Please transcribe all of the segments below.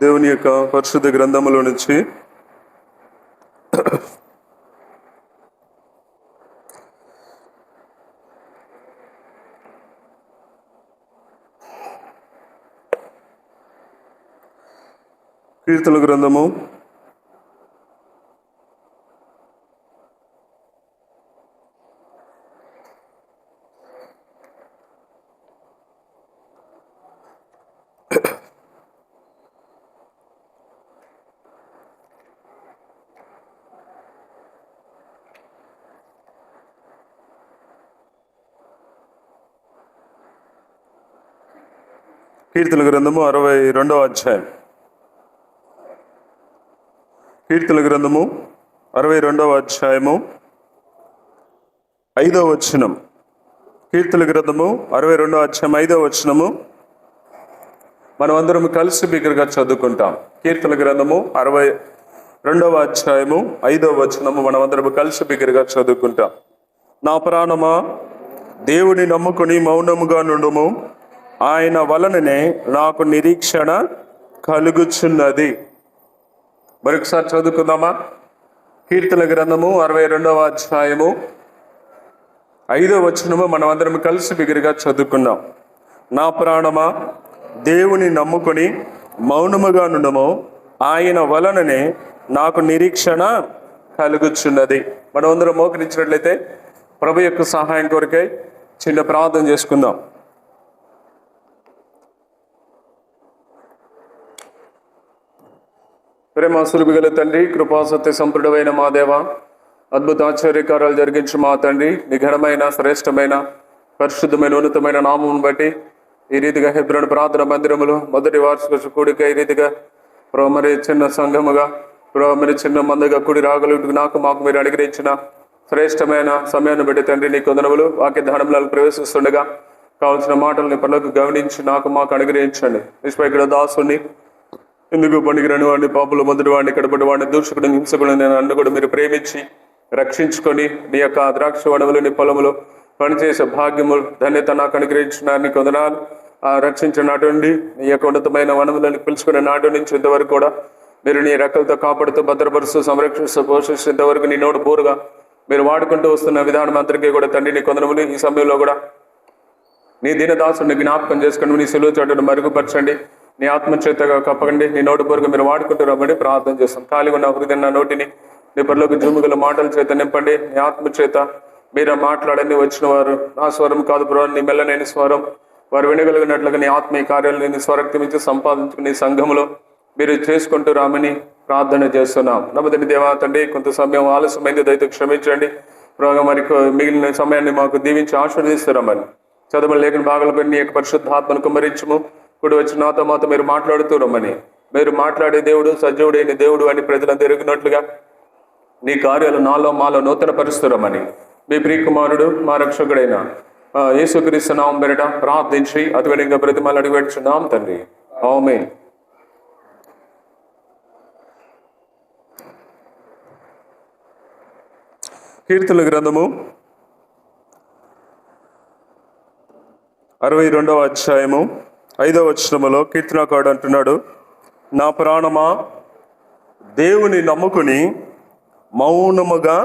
దేవుని యొక్క పరిశుద్ధ గ్రంథములో నుంచి కీర్తన గ్రంథము 62వ అధ్యాయం. కీర్తన గ్రంథము 62వ అధ్యాయము 5వ వచనం. కీర్తన గ్రంథము 62వ అధ్యాయం 5వ వచనము మనమందరం కలిసి బిగ్గరగా చదువుకుంటాం. కీర్తన గ్రంథము 62వ అధ్యాయము 5వ వచనము మనమందరం కలిసి బిగ్గరగా చదువుకుంటాం. నా ప్రాణమా, దేవుని నమ్ముకొని మౌనముగా నుండుము, ఆయన వలననే నాకు నిరీక్షణ కలుగుచున్నది. మరొకసారి చదువుకుందామా? కీర్తన గ్రంథము 62వ అధ్యాయము 5వ వచనము మనమందరం కలిసి బిగ్గరగా చదువుకుందాం. నా ప్రాణమా, దేవుని నమ్ముకొని మౌనముగా నుండుము, ఆయన వలననే నాకు నిరీక్షణ కలుగుచున్నది. మనమందరం మోకరించినట్లయితే ప్రభు యొక్క సహాయం కొరకై చిన్న ప్రార్థన చేసుకుందాం. ప్రేమాసురుగు గల తండ్రి, కృపాసత్య సంపూర్ణమైన మా దేవ, అద్భుత ఆశ్చర్యకారాలు జరిగించు మా తండ్రి, నిఘనమైన శ్రేష్టమైన పరిశుద్ధమైన ఉన్నతమైన నామమును బట్టి ఈ రీతిగా హెబ్రోను ప్రార్థన మందిరములు మొదటి వార్షిక కూడిక ఈ రీతిగా మరి చిన్న సంఘముగా మరి చిన్న మందగా కూడి రాగలుగుటకు మాకు మీరు అనుగ్రహించిన శ్రేష్టమైన సమయాన్ని బట్టి తండ్రి నీ కొందనములు వాక్య ధానంలో ప్రవేశిస్తుండగా కావాల్సిన మాటలను పనులకు గమనించి మాకు అనుగ్రహించండి. ఇక్కడ దాసుని ఎందుకు పనికిరాని వాడిని, పాపుల మొదటి వాడిని, కడపటి వాడిని, దూషకుడు, హింసకుడు నేను అన్ను కూడా మీరు ప్రేమించి రక్షించుకొని నీ యొక్క ద్రాక్ష వనములు నీ పొలములు పనిచేసే భాగ్యము ధన్యత నాకు అనుగ్రహించిన నీ కొందనాలు. రక్షించిన నాటి నుండి నీ యొక్క ఉన్నతమైన వనములను పిలుచుకునే నాటి నుంచి ఇంతవరకు కూడా మీరు నీ రెక్కలతో కాపాడుతూ భద్రపరుస్తూ సంరక్షిస్తూ పోషిస్తేంతవరకు నీ నోటు పూరుగా మీరు వాడుకుంటూ వస్తున్న విధానం అందరికీ కూడా తండ్రి నీ కొందనములు ఈ సమయంలో కూడా నీ దీనదాసుని జ్ఞాపకం చేసుకుని నీ సెలవు చాటును మరుగుపరచండి. నీ ఆత్మచేతగా కప్పకండి. నీ నోటి పూర్వక మీరు వాడుకుంటూ రమ్మని ప్రార్థన చేస్తాం. ఖాళీగా ఉన్న హృదయం నా నోటిని నీ పరిలోకి జూముగల మాటల చేత నింపండి. నీ ఆత్మచేత మీరు మాట్లాడని వచ్చిన వారు నా స్వరం కాదు బ్రో, నీ మెల్లనేని స్వరం వారు వినగలిగినట్లుగా నీ ఆత్మీయ కార్యాలు నీ స్వరక్తం ఇచ్చి సంపాదించుకుని సంఘములో మీరు చేసుకుంటూ రామని ప్రార్థన చేస్తున్నాం. నమ్మదని దేవా తండ్రి, కొంత సమయం ఆలస్యమైంది, దయతో క్షమించండి. ప్రోగా మరి మిగిలిన సమయాన్ని మాకు దీవించి ఆశీర్వదిస్తున్నామని చదువులు లేఖన భాగాలపై నీ యొక్క పరిశుద్ధాత్మను కుమ్మరించము. ఇప్పుడు వచ్చి నాతో మాతో మీరు మాట్లాడుతూ రమ్మని, మీరు మాట్లాడే దేవుడు సజీవుడైన దేవుడు అని ప్రజలను ఎరిగినట్లుగా నీ కార్యాలు నాలో మాలో నూతన పరుస్తురమని మీ ప్రియకుమారుడు మా రక్షకుడైన యేసుక్రీస్తు నామం పేరిట ప్రార్థించి అతివరంగా ప్రతిమలు అడిగి పెట్టుచున్నాం తండ్రి, ఆమేన్. కీర్తన గ్రంథము 62వ అధ్యాయము 5వ వచనములో కీర్తనకారుడు అంటున్నాడు, నా ప్రాణమా, దేవుని నమ్ముకుని మౌనముగా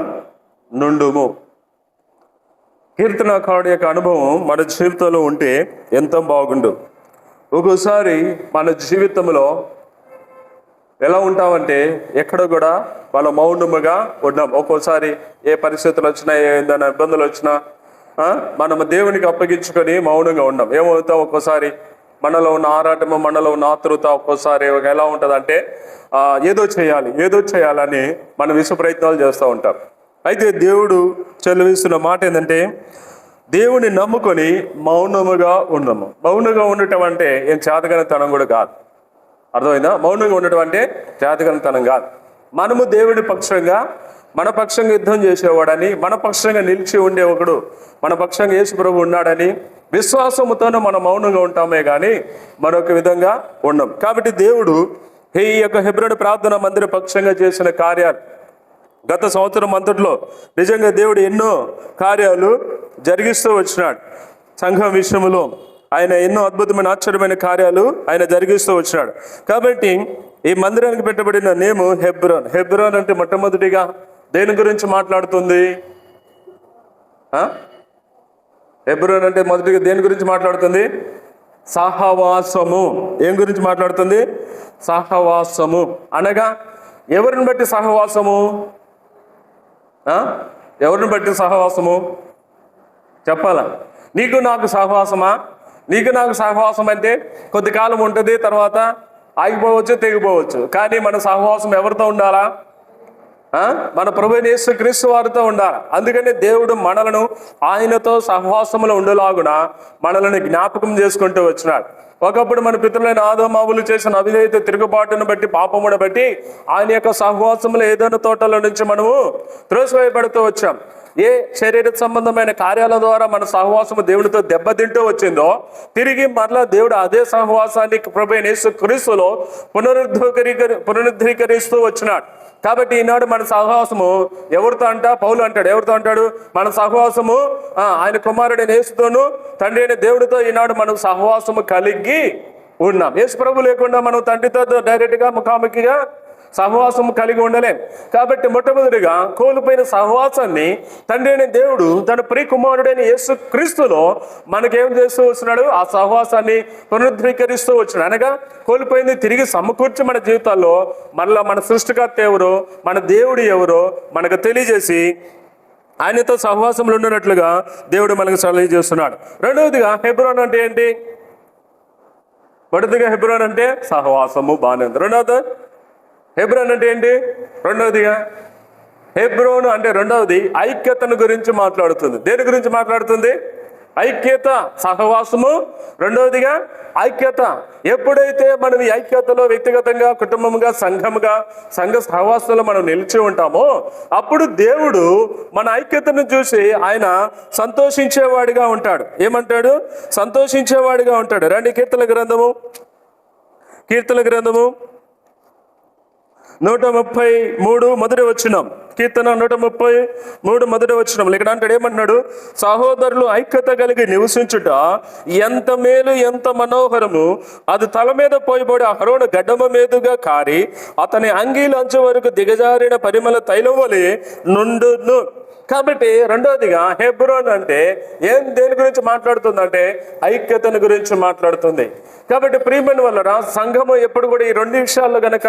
నుండుము. కీర్తనకారుడు యొక్క అనుభవం మన జీవితంలో ఉంటే ఎంత బాగుండు. ఒక్కోసారి మన జీవితంలో ఎలా ఉంటామంటే ఎక్కడ కూడా వాళ్ళ మౌనముగా ఉన్నాం. ఒక్కోసారి ఏ పరిస్థితులు వచ్చినా, ఏదైనా ఇబ్బందులు వచ్చినా మనం దేవునికి అప్పగించుకొని మౌనంగా ఉన్నాం. ఏమవుతాం, ఒక్కోసారి మనలో ఉన్న ఆరాటము, మనలో ఉన్న ఆతృత ఒక్కోసారి ఎలా ఉంటుందంటే ఏదో చేయాలని మనం విశ్వ ప్రయత్నాలు చేస్తూ ఉంటాం. అయితే దేవుడు చెలవిస్తున్న మాట ఏంటంటే దేవుని నమ్ముకొని మౌనముగా ఉన్నాము. మౌనంగా ఉండటం అంటే ఏం చేతగానితనం కూడా కాదు. అర్థమైందా? మౌనంగా ఉండటం అంటే చేతగానితనం కాదు. మనము దేవుడి పక్షంగా, మన పక్షంగా యుద్ధం చేసేవాడని, మన పక్షంగా నిలిచి ఉండే ఒకడు మన పక్షంగా యేసు ప్రభు ఉన్నాడని విశ్వాసముతోనే మనం మౌనంగా ఉంటామే కానీ మరొక విధంగా ఉండం. కాబట్టి దేవుడు ఈ యొక్క హెబ్రోను ప్రార్థన మందిర పక్షంగా చేసిన కార్యాలు గత సంవత్సరం అంతట్లో నిజంగా దేవుడు ఎన్నో కార్యాలు జరిగిస్తూ వచ్చినాడు. సంఘం విషయంలో ఆయన ఎన్నో అద్భుతమైన ఆశ్చర్యమైన కార్యాలు ఆయన జరిగిస్తూ వచ్చినాడు. కాబట్టి ఈ మందిరానికి పెట్టబడిన నేము హెబ్రోన్. హెబ్రోన్ అంటే మొట్టమొదటిగా దేని గురించి మాట్లాడుతుంది? హెబ్రోన్ అంటే మొదటిగా దేని గురించి మాట్లాడుతుంది? సహవాసము. ఏం గురించి మాట్లాడుతుంది? సహవాసము అనగా ఎవరిని బట్టి సహవాసము? ఎవరిని బట్టి సహవాసము చెప్పాలా? నీకు నాకు సహవాసమా? నీకు నాకు సహవాసం అంటే కొద్ది కాలం ఉంటుంది, తర్వాత ఆగిపోవచ్చు, తెగిపోవచ్చు. కానీ మన సహవాసం ఎవరితో ఉండాలా? మన ప్రభువైన యేసుక్రీస్తు వారితో ఉండాలి. అందుకని దేవుడు మనలను ఆయనతో సహవాసములో ఉండేలాగున మనల్ని జ్ఞాపకం చేసుకుంటూ వచ్చినాడు. ఒకప్పుడు మన పితరులైన ఆదామావులు చేసిన అవిధేయత, తిరుగుబాటును బట్టి, పాపమును బట్టి ఆయన యొక్క సహవాసములో ఏదైనా తోటల నుంచి మనము త్రోసివేయబడుతూ వచ్చాం. ఏ శరీర సంబంధమైన కార్యాల ద్వారా మన సహవాసము దేవుడితో దెబ్బతింటూ వచ్చిందో, తిరిగి మరలా దేవుడు అదే సహవాసాన్ని ప్రభువైన యేసుక్రీస్తులో పునరుద్ధరీకరిస్తూ వచ్చినాడు. కాబట్టి ఈనాడు మన సహవాసము ఎవరితో పౌలు అంటాడు. ఎవరితో అంటాడు? మన సహవాసము ఆయన కుమారుడైన యేసుతోను, తండ్రి అయిన దేవుడితో ఈనాడు మనం సహవాసము కలిగి ఉన్నాం. యేసు ప్రభు లేకుండా మనం తండ్రితో డైరెక్ట్గా ముఖాముఖిగా సహవాసం కలిగి ఉండలేం. కాబట్టి మొట్టమొదటిగా కోల్పోయిన సహవాసాన్ని తండ్రి అయిన దేవుడు తన ప్రియ కుమారుడైన యేసు క్రీస్తులో మనకేం చేస్తూ వస్తున్నాడు? ఆ సహవాసాన్ని పునరుద్ధరీకరిస్తూ వచ్చినాడు. అనగా కోల్పోయింది తిరిగి సమకూర్చి మన జీవితాల్లో మరలా మన సృష్టికర్త ఎవరో, మన దేవుడు ఎవరో మనకు తెలియజేసి ఆయనతో సహవాసంలో ఉన్నట్లుగా దేవుడు మనకు సలహా చేస్తున్నాడు. రెండవదిగా హెబ్రోన్ అంటే ఏంటి? మొదటిగా హెబ్రోన్ అంటే సహవాసము, బాగానే ఉంది. రెండవది హెబ్రోన్ అంటే ఏంటి? రెండవదిగా హెబ్రోన్ అంటే రెండవది ఐక్యతను గురించి మాట్లాడుతుంది. దేని గురించి మాట్లాడుతుంది? ఐక్యత, సహవాసము. రెండవదిగా ఐక్యత. ఎప్పుడైతే మనం ఈ ఐక్యతలో వ్యక్తిగతంగా, కుటుంబంగా, సంఘ సహవాసంలో మనం నిలిచి ఉంటామో అప్పుడు దేవుడు మన ఐక్యతను చూసి ఆయన సంతోషించేవాడిగా ఉంటాడు. ఏమంటాడు? సంతోషించేవాడిగా ఉంటాడు. రండి కీర్తన గ్రంథము 133 మొదటి వచనం. కీర్తన 133 మొదటి వచనం. ఇక్కడ అంటాడు, ఏమంటున్నాడు? సహోదరులు ఐక్యత కలిగి నివసించుట ఎంత మేలు, ఎంత మనోహరము. అది తల మీద పోయిబడి అహరోను గడ్డమ మీదుగా కారి అతని అంగీల అంచు వరకు దిగజారిన పరిమళ తైలం వలె నుండును. కాబట్టి రెండవదిగా హెబ్రోన్ అంటే దేని గురించి మాట్లాడుతుంది అంటే ఐక్యతను గురించి మాట్లాడుతుంది. కాబట్టి ప్రియమైన వల్ల సంఘము ఎప్పుడు కూడా ఈ రెండు విషయాల్లో గనక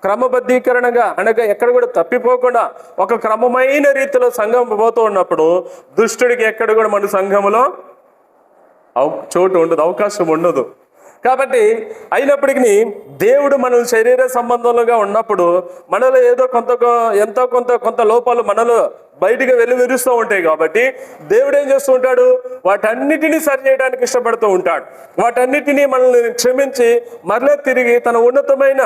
క్రమబద్ధీకరణగా అనగా ఎక్కడ కూడా తప్పిపోకుండా ఒక క్రమమైన రీతిలో సంఘం పోతూ ఉన్నప్పుడు దుష్టుడికి ఎక్కడ కూడా మన సంఘములో చోటు ఉండదు, అవకాశం ఉండదు. కాబట్టి అయినప్పటికీ దేవుడు మన శరీర సంబంధంలోగా ఉన్నప్పుడు మనలో ఏదో కొంత లోపాలు మనలో బయటికి వెలువరుస్తూ ఉంటాయి. కాబట్టి దేవుడు ఏం చేస్తూ ఉంటాడు? వాటన్నిటినీ సరి చేయడానికి ఇష్టపడుతూ ఉంటాడు. వాటన్నిటినీ మనల్ని క్షమించి మరలా తిరిగి తన ఉన్నతమైన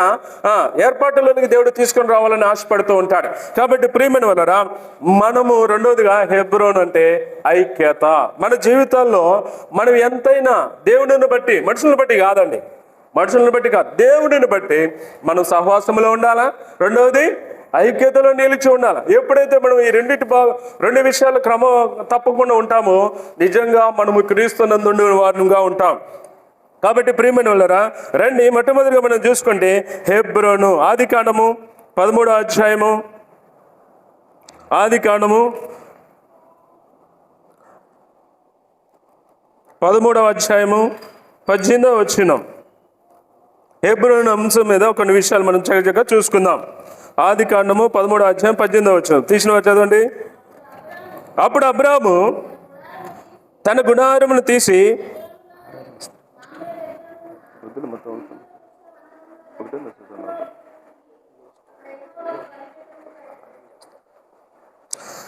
ఏర్పాటులోనికి దేవుడు తీసుకొని రావాలని ఆశపడుతూ ఉంటాడు. కాబట్టి ప్రియమైన వలరా మనము రెండోదిగా హెబ్రోన్ అంటే ఐక్యత. మన జీవితాల్లో మనం ఎంతైనా దేవుడిని బట్టి, మనుషులను బట్టి కాదండి, మనుషులను బట్టి కాదు, దేవుడిని బట్టి మనం సహవాసంలో ఉండాలా. రెండవది ఐక్యతలో నిలిచి ఉండాలి. ఎప్పుడైతే మనం ఈ రెండు విషయాలు క్రమం తప్పకుండా ఉంటామో నిజంగా మనము క్రీస్తునందుండే వారిగా ఉంటాం. కాబట్టి ప్రియమైన వాళ్ళరా రండి, మొట్టమొదటిగా మనం చూసుకుంటే హెబ్రోను. ఆదికాండము 13వ అధ్యాయము, ఆదికాండము 13వ అధ్యాయము 18వ వచనం. హెబ్రోను అంశం మీద కొన్ని విషయాలు మనం చక్కగా చూసుకుందాం. ఆదికాండము 13వ అధ్యాయం 18వ వచనం. తీసిన వారు చదవండి. అప్పుడు అబ్రాము తన గుడారమును తీసి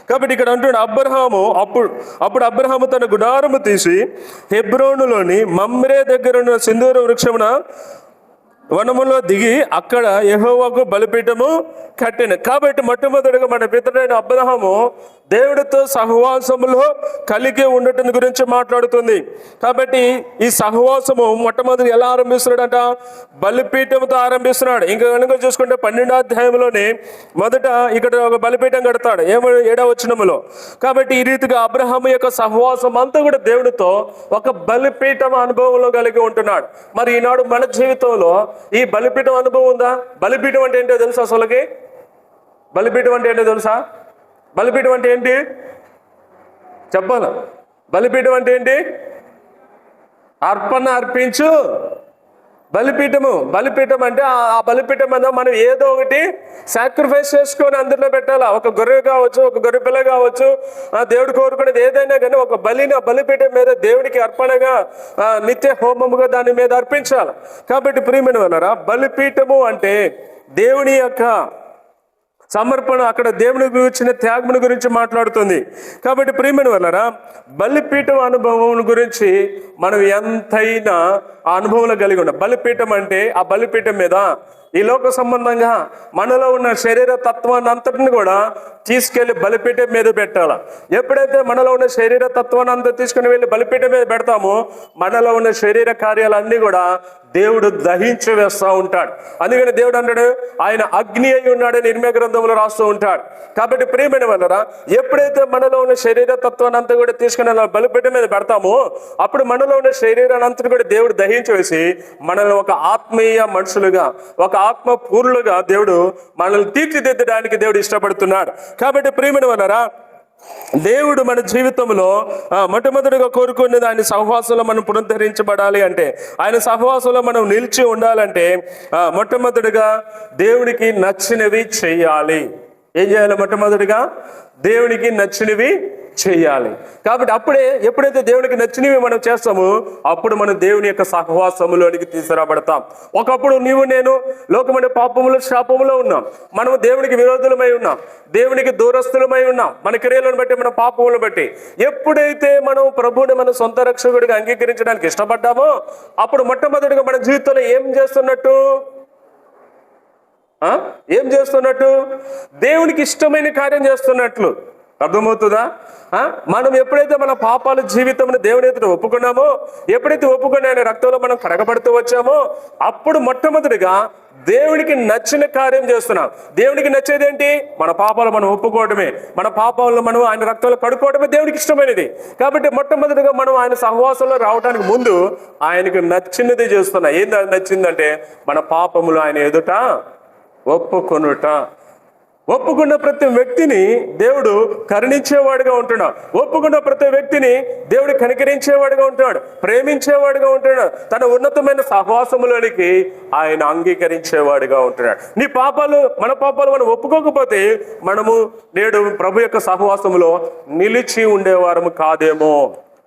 కాబట్టి ఇక్కడ అంటున్నాడు అబ్రహాము అప్పుడు అబ్రహాము తన గుడారము తీసి హెబ్రోనులోని మమ్రే దగ్గర సింధూర వృక్షమున వనములో దిగి అక్కడ యెహోవాకు బలిపీఠము కట్టిన. కాబట్టి మొట్టమొదటిగా మన పితరుడైన అబ్రహాము దేవుడితో సహవాసములో కలిగి ఉండటం గురించి మాట్లాడుతుంది. కాబట్టి ఈ సహవాసము మొట్టమొదటి ఎలా ఆరంభిస్తున్నాడంట? బలిపీఠంతో ఆరంభిస్తున్నాడు. ఇంకా కనుక చూసుకుంటే 12వ అధ్యాయంలోనే మొదట ఇక్కడ ఒక బలిపీఠం కడతాడు 7వ వచనములో. కాబట్టి ఈ రీతిగా అబ్రహాము యొక్క సహవాసం అంతా కూడా దేవుడితో ఒక బలిపీఠం అనుభవంలో కలిగి ఉంటున్నాడు. మరి ఈనాడు మన జీవితంలో ఈ బలిపీఠం అనుభవం ఉందా? బలిపీఠం అంటే ఏంటో తెలుసా? అసలుకి బలిపీఠం అంటే ఏంటో తెలుసా? బలిపీఠం అంటే ఏంటి చెప్పాలా? బలిపీఠం అంటే ఏంటి? అర్పణ అర్పించు బలిపీఠము. బలిపీఠం అంటే ఆ బలిపీఠం మీద మనం ఏదో ఒకటి సాక్రిఫైస్ చేసుకొని అందులో పెట్టాలా. ఒక గొర్రె కావచ్చు, ఒక గొర్రె పిల్ల కావచ్చు, దేవుడు కోరుకునేది ఏదైనా కానీ ఒక బలిని ఆ బలిపీఠం మీద దేవుడికి అర్పణగా నిత్య హోమముగా దాని మీద అర్పించాలి. కాబట్టి ప్రియమైన వాళ్ళారా, బలిపీఠము అంటే దేవుని యొక్క సమర్పణ, అక్కడ దేవుని గురించిన త్యాగముని గురించి మాట్లాడుతుంది. కాబట్టి ప్రియమైన వాళ్ళారా, బలిపీఠం అనుభవం గురించి మనం ఎంతైనా ఆ అనుభవంలో కలిగి ఉన్నాం. బలిపీఠం అంటే ఆ బలిపీఠం మీద ఈ లోక సంబంధంగా మనలో ఉన్న శరీర తత్వాన్ని అంతటిని కూడా తీసుకెళ్లి బలిపీఠం మీద పెట్టాలి. ఎప్పుడైతే మనలో ఉన్న శరీర తత్వాన్ని అంతా తీసుకుని వెళ్ళి బలిపీఠం మీద పెడతామో మనలో ఉన్న శరీర కార్యాలన్నీ కూడా దేవుడు దహించి వేస్తూ ఉంటాడు. అందుకని దేవుడు అంటాడు, ఆయన అగ్ని అయి ఉన్నాడని ఇర్మీయా గ్రంథంలో రాస్తూ ఉంటాడు. కాబట్టి ప్రియమైన వాళ్ళరా, ఎప్పుడైతే మనలో ఉన్న శరీర తత్వాన్ని అంతా కూడా తీసుకుని బలిపీఠం మీద పెడతామో అప్పుడు మనలో ఉన్న శరీరాన్ని అంతా కూడా దేవుడు దహించి వేసి మనల్ని ఒక ఆత్మీయ మనుషులుగా, ఒక ఆత్మ పూర్ణులుగా దేవుడు మనల్ని తీర్చిదిద్దడానికి దేవుడు ఇష్టపడుతున్నాడు. కాబట్టి ప్రియమైన వాళ్ళరా, దేవుడు మన జీవితంలో మొట్టమొదటిగా కోరుకునేది ఆయన సహవాసంలో మనం పునరుద్ధరించబడాలి అంటే, ఆయన సహవాసంలో మనం నిలిచి ఉండాలంటే మొట్టమొదటిగా దేవునికి నచ్చినవి చేయాలి. ఏం చేయాలి? మొట్టమొదటిగా దేవునికి నచ్చినవి చేయాలి. కాబట్టి ఎప్పుడైతే దేవునికి నచ్చినవి మనం చేస్తామో అప్పుడు మనం దేవుని యొక్క సహవాసములోనికి తీసుకురాబడతాం. ఒకప్పుడు నీవు నేను లోకమైన పాపములు శాపములో ఉన్నాం. మనము దేవునికి విరోధులమై ఉన్నాం, దేవునికి దూరస్తులమై ఉన్నాం, మన క్రియలను బట్టి, మన పాపములను బట్టి. ఎప్పుడైతే మనం ప్రభువుని మన సొంత రక్షకుడిగా అంగీకరించడానికి ఇష్టపడ్డామో అప్పుడు మొట్టమొదటిగా మన జీవితంలో ఏం చేస్తున్నట్టు దేవునికి ఇష్టమైన కార్యం చేస్తున్నట్లు. అర్థమవుతుందా? మనం ఎప్పుడైతే మన పాపాల జీవితంలో దేవుని ఎదుట ఒప్పుకున్నామో, ఎప్పుడైతే ఒప్పుకుని ఆయన రక్తంలో మనం కడగబడుతూ వచ్చామో అప్పుడు మొట్టమొదటిగా దేవునికి నచ్చిన కార్యం చేస్తున్నాం. దేవునికి నచ్చేది ఏంటి? మన పాపాలు మనం ఒప్పుకోవడమే, మన పాపాలను మనం ఆయన రక్తంలో కడుక్కోవడమే దేవునికి ఇష్టమైనది. కాబట్టి మొట్టమొదటిగా మనం ఆయన సహవాసంలో రావడానికి ముందు ఆయనకు నచ్చినది చేస్తున్నాం. ఏంది నచ్చిందంటే మన పాపములు ఆయన ఎదుట ఒప్పుకున్న ప్రతి వ్యక్తిని దేవుడు కరుణించేవాడుగా ఉంటున్నాడు. ఒప్పుకున్న ప్రతి వ్యక్తిని దేవుడు కనికరించేవాడుగా ఉంటున్నాడు, ప్రేమించేవాడుగా ఉంటున్నాడు, తన ఉన్నతమైన సహవాసములోనికి ఆయన అంగీకరించేవాడుగా ఉంటున్నాడు. మన పాపాలు మనం ఒప్పుకోకపోతే మనము నేడు ప్రభు యొక్క సహవాసములో నిలిచి ఉండేవారము కాదేమో.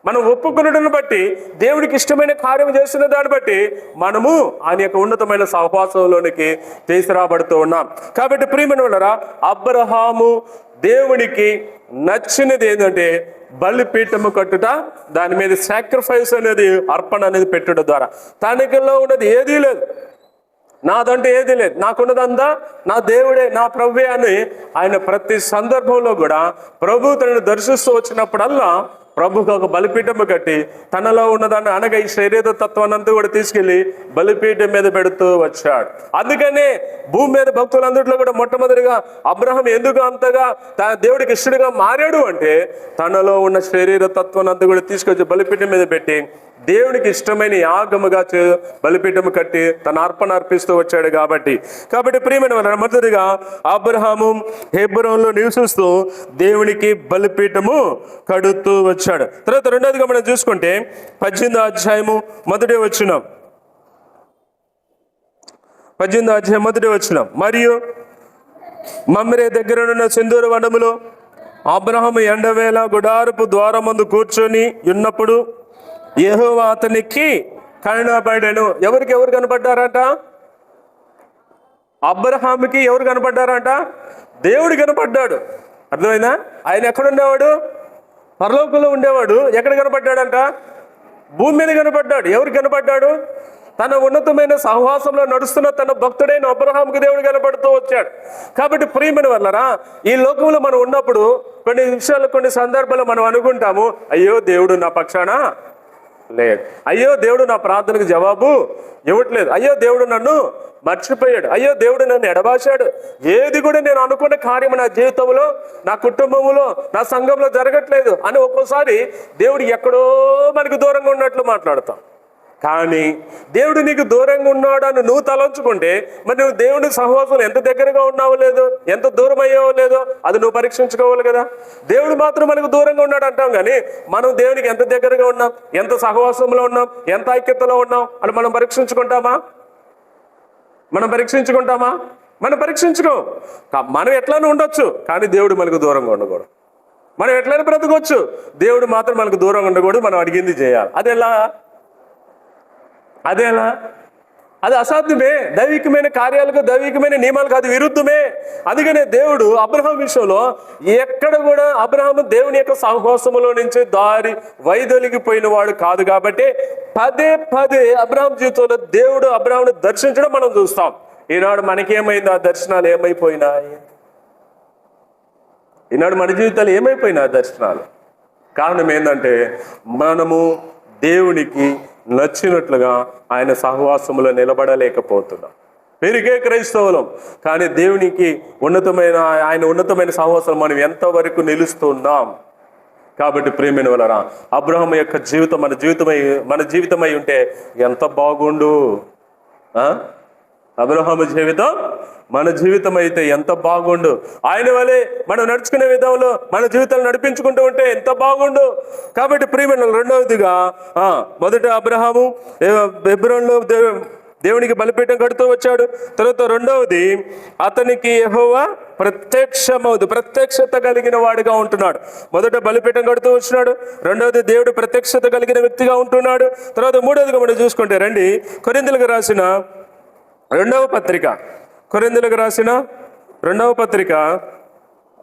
మనం ఒప్పుకున్నట్టును బట్టి, దేవుడికి ఇష్టమైన కార్యం చేస్తున్న దాన్ని బట్టి మనము ఆయన యొక్క ఉన్నతమైన సహవాసంలోనికి తీసుకురాబడుతూ ఉన్నాం. కాబట్టి ప్రియమైన వాళ్ళారా, అబ్రహాము దేవునికి నచ్చినది ఏంటంటే బలిపీఠము కట్టుట, దాని మీద సాక్రిఫైస్ అనేది, అర్పణ అనేది పెట్టడం ద్వారా తనకిలో ఉన్నది ఏదీ లేదు, నాదంటే ఏదీ లేదు, నాకున్నదంతా నా దేవుడే, నా ప్రభువే అని ఆయన ప్రతి సందర్భంలో కూడా ప్రభు తనను దర్శిస్తూ వచ్చినప్పుడల్లా ప్రభుకు ఒక బలిపీఠము కట్టి తనలో ఉన్నదాన్ని అనగా ఈ శరీర తత్వాన్ని అంతా కూడా తీసుకెళ్లి బలిపీఠం మీద పెడుతూ వచ్చాడు. అందుకనే భూమి మీద భక్తులందరిలో కూడా మొట్టమొదటిగా అబ్రహాం ఎందుకు అంతగా దేవుడికి ఇష్టడుగా మారాడు అంటే తనలో ఉన్న శరీర తత్వాన్ని అంతా కూడా తీసుకొచ్చి బలిపీఠం మీద పెట్టి దేవునికి ఇష్టమైన యాగముగా బలిపీఠము కట్టి తన అర్పణ అర్పిస్తూ వచ్చాడు. కాబట్టి ప్రియమైన వారు, మొదటిగా అబ్రహాము హెబ్రోనులో నివసిస్తూ దేవునికి బలిపీఠము కడుతూ వచ్చాడు. తర్వాత రెండోదిగా మనం చూసుకుంటే 18వ అధ్యాయము మొదటి వచనం, 18వ అధ్యాయం మొదటి వచనం, మరియు మమ్రే దగ్గరనున్న సింధూర వనములో అబ్రహాము ఎండవేళ గుడారపు ద్వారమందు కూర్చొని ఉన్నప్పుడు యెహోవా అతనికి కనబడెను. ఎవరు కనపడ్డారంట? అబ్రహాముకి ఎవరు కనపడ్డారంట? దేవుడు కనపడ్డాడు. అర్థమైందా? ఆయన ఎక్కడుండేవాడు? పరలోకంలో ఉండేవాడు. ఎక్కడ కనపడ్డాడంట? భూమి మీద కనపడ్డాడు. ఎవరు కనపడ్డాడు? తన ఉన్నతమైన సహవాసంలో నడుస్తున్న తన భక్తుడైన అబ్రహాముకి దేవుడు కనపడుతూ వచ్చాడు. కాబట్టి ప్రియమైన వాళ్ళరా, ఈ లోకంలో మనం ఉన్నప్పుడు కొన్ని విషయాలు, కొన్ని సందర్భాలు మనం అనుకుంటాము, అయ్యో దేవుడు నా పక్షాన లేడు, అయ్యో దేవుడు నా ప్రార్థనకు జవాబు ఇవ్వట్లేదు, అయ్యో దేవుడు నన్ను మర్చిపోయాడు, అయ్యో దేవుడు నన్ను ఎడబాశాడు, ఏది కూడా నేను అనుకున్న కార్యం నా జీవితంలో, నా కుటుంబంలో, నా సంఘంలో జరగట్లేదు అని ఒక్కోసారి దేవుడు ఎక్కడో మనకు దూరంగా ఉన్నట్లు మాట్లాడతాం. కానీ దేవుడు నీకు దూరంగా ఉన్నాడు అని నువ్వు తలంచుకుంటే మరి నువ్వు దేవుడి సహవాసం ఎంత దగ్గరగా ఉన్నావో లేదో, ఎంత దూరం అయ్యావో లేదో అది నువ్వు పరీక్షించుకోవాలి కదా. దేవుడు మాత్రం మనకు దూరంగా ఉన్నాడు అంటాం, కానీ మనం దేవునికి ఎంత దగ్గరగా ఉన్నాం, ఎంత సహవాసంలో ఉన్నాం, ఎంత ఐక్యతలో ఉన్నాం అని మనం పరీక్షించుకుంటామా? మనం పరీక్షించుకో. మనం ఎట్లానే ఉండొచ్చు, కానీ దేవుడు మనకు దూరంగా ఉండకూడదు. మనం ఎట్లయినా బ్రతకొచ్చు, దేవుడు మాత్రం మనకు దూరంగా ఉండకూడదు. మనం అడిగింది చేయాలి. అదేలా? అది అసాధ్యమే. దైవికమైన కార్యాలకు, దైవికమైన నియమాలకు అది విరుద్ధమే. అందుకనే దేవుడు అబ్రహాం విషయంలో ఎక్కడ కూడా అబ్రహాము దేవుని యొక్క సహవాసములో నుంచి దారి వైదొలిగిపోయిన వాడు కాదు. కాబట్టి పదే అబ్రహాం జీవితంలో దేవుడు అబ్రహామును దర్శించడం మనం చూస్తాం. ఈనాడు మనకేమైంది? ఆ దర్శనాలు ఏమైపోయినాయి? ఈనాడు మన జీవితాలు ఏమైపోయినాయి దర్శనాలు? కారణం ఏంటంటే మనము దేవునికి నచ్చినట్లుగా ఆయన సహవాసములో నిలబడలేకపోతున్నాం. పెరిగే క్రైస్తవులం, కానీ దేవునికి ఆయన ఉన్నతమైన సహవాసం మనం ఎంతవరకు నిలుస్తున్నాం? కాబట్టి ప్రియమైన వాళ్ళరా, అబ్రహాము యొక్క జీవితం మన జీవితమై ఉంటే ఎంత బాగుండు. అబ్రహాము జీవితం మన జీవితం అయితే ఎంత బాగుండు. ఆయన వలె మనం నడుచుకునే విధంలో మన జీవితాలు నడిపించుకుంటూ ఉంటే ఎంత బాగుండు. కాబట్టి ప్రియమైన రెండవదిగా మొదట అబ్రహాము హెబ్రోనులో దేవునికి బలిపీఠం కడుతూ వచ్చాడు. తర్వాత రెండవది అతనికి యెహోవా ప్రత్యక్షత కలిగిన వాడిగా ఉంటున్నాడు. మొదట బలిపీఠం కడుతూ వచ్చినాడు, రెండవది దేవుడు ప్రత్యక్షత కలిగిన వ్యక్తిగా ఉంటున్నాడు. తర్వాత మూడవదిగా మనం చూసుకుంటే రండి, కొరింథీయులకు రాసిన రెండవ పత్రిక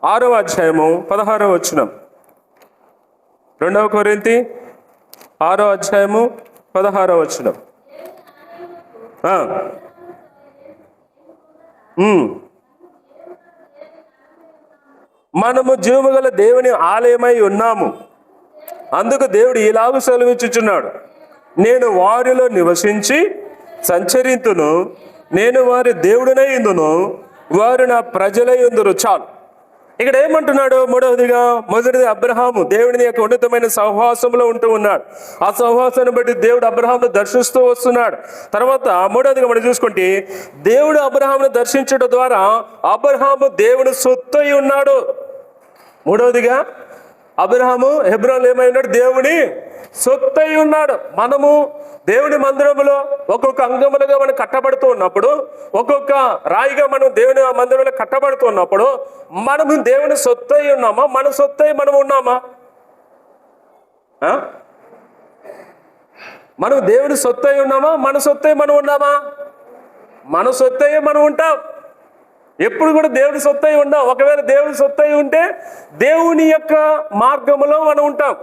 6వ అధ్యాయము 16వ వచనం. 2 కొరింథీ 6వ అధ్యాయము 16వ వచనం. మనము జీవముగల దేవుని ఆలయమై ఉన్నాము. అందుకు దేవుడు ఇలాగ సెలవిచ్చుచున్నాడు, నేను వారిలో నివసించి సంచరింతును, నేను వారి దేవుడినై యుందును, వారు నా ప్రజలై యుందురు. చాలు. ఇక్కడ ఏమంటున్నాడు? మొదటిది అబ్రహాము దేవుని యొక్క ఉన్నతమైన సహవాసంలో ఉంటూ ఉన్నాడు. ఆ సహవాసాన్ని బట్టి దేవుడు అబ్రహామును దర్శిస్తూ వస్తున్నాడు. తర్వాత మూడవదిగా మనం చూసుకుంటే దేవుడు అబ్రహామును దర్శించడం ద్వారా అబ్రహాము దేవుని సొత్తు అయి ఉన్నాడు. మూడవదిగా అబ్రహాము హెబ్రోన్లో ఏమై ఉన్నాడు? దేవుని సొత్తు అయి ఉన్నాడు. మనము దేవుని మందిరములో ఒక్కొక్క అంగములుగా మనం కట్టబడుతూ ఉన్నప్పుడు, ఒక్కొక్క రాయిగా మనం దేవుని మందిరంలో కట్టబడుతూ ఉన్నప్పుడు మనము దేవుని సొత్తు అయి ఉన్నామా? మన సొత్తు అయి మనం ఉన్నామా? మనం దేవుని సొత్తు అయి ఉన్నామా? మన సొత్తు అయి మనం ఉన్నామా? మన సొత్తు అయ్యే మనం ఉంటాం. ఎప్పుడు కూడా దేవుని సొత్తు అయి ఉండం. ఒకవేళ దేవుని సొత్తు అయి ఉంటే దేవుని యొక్క మార్గములో మనం ఉంటాం,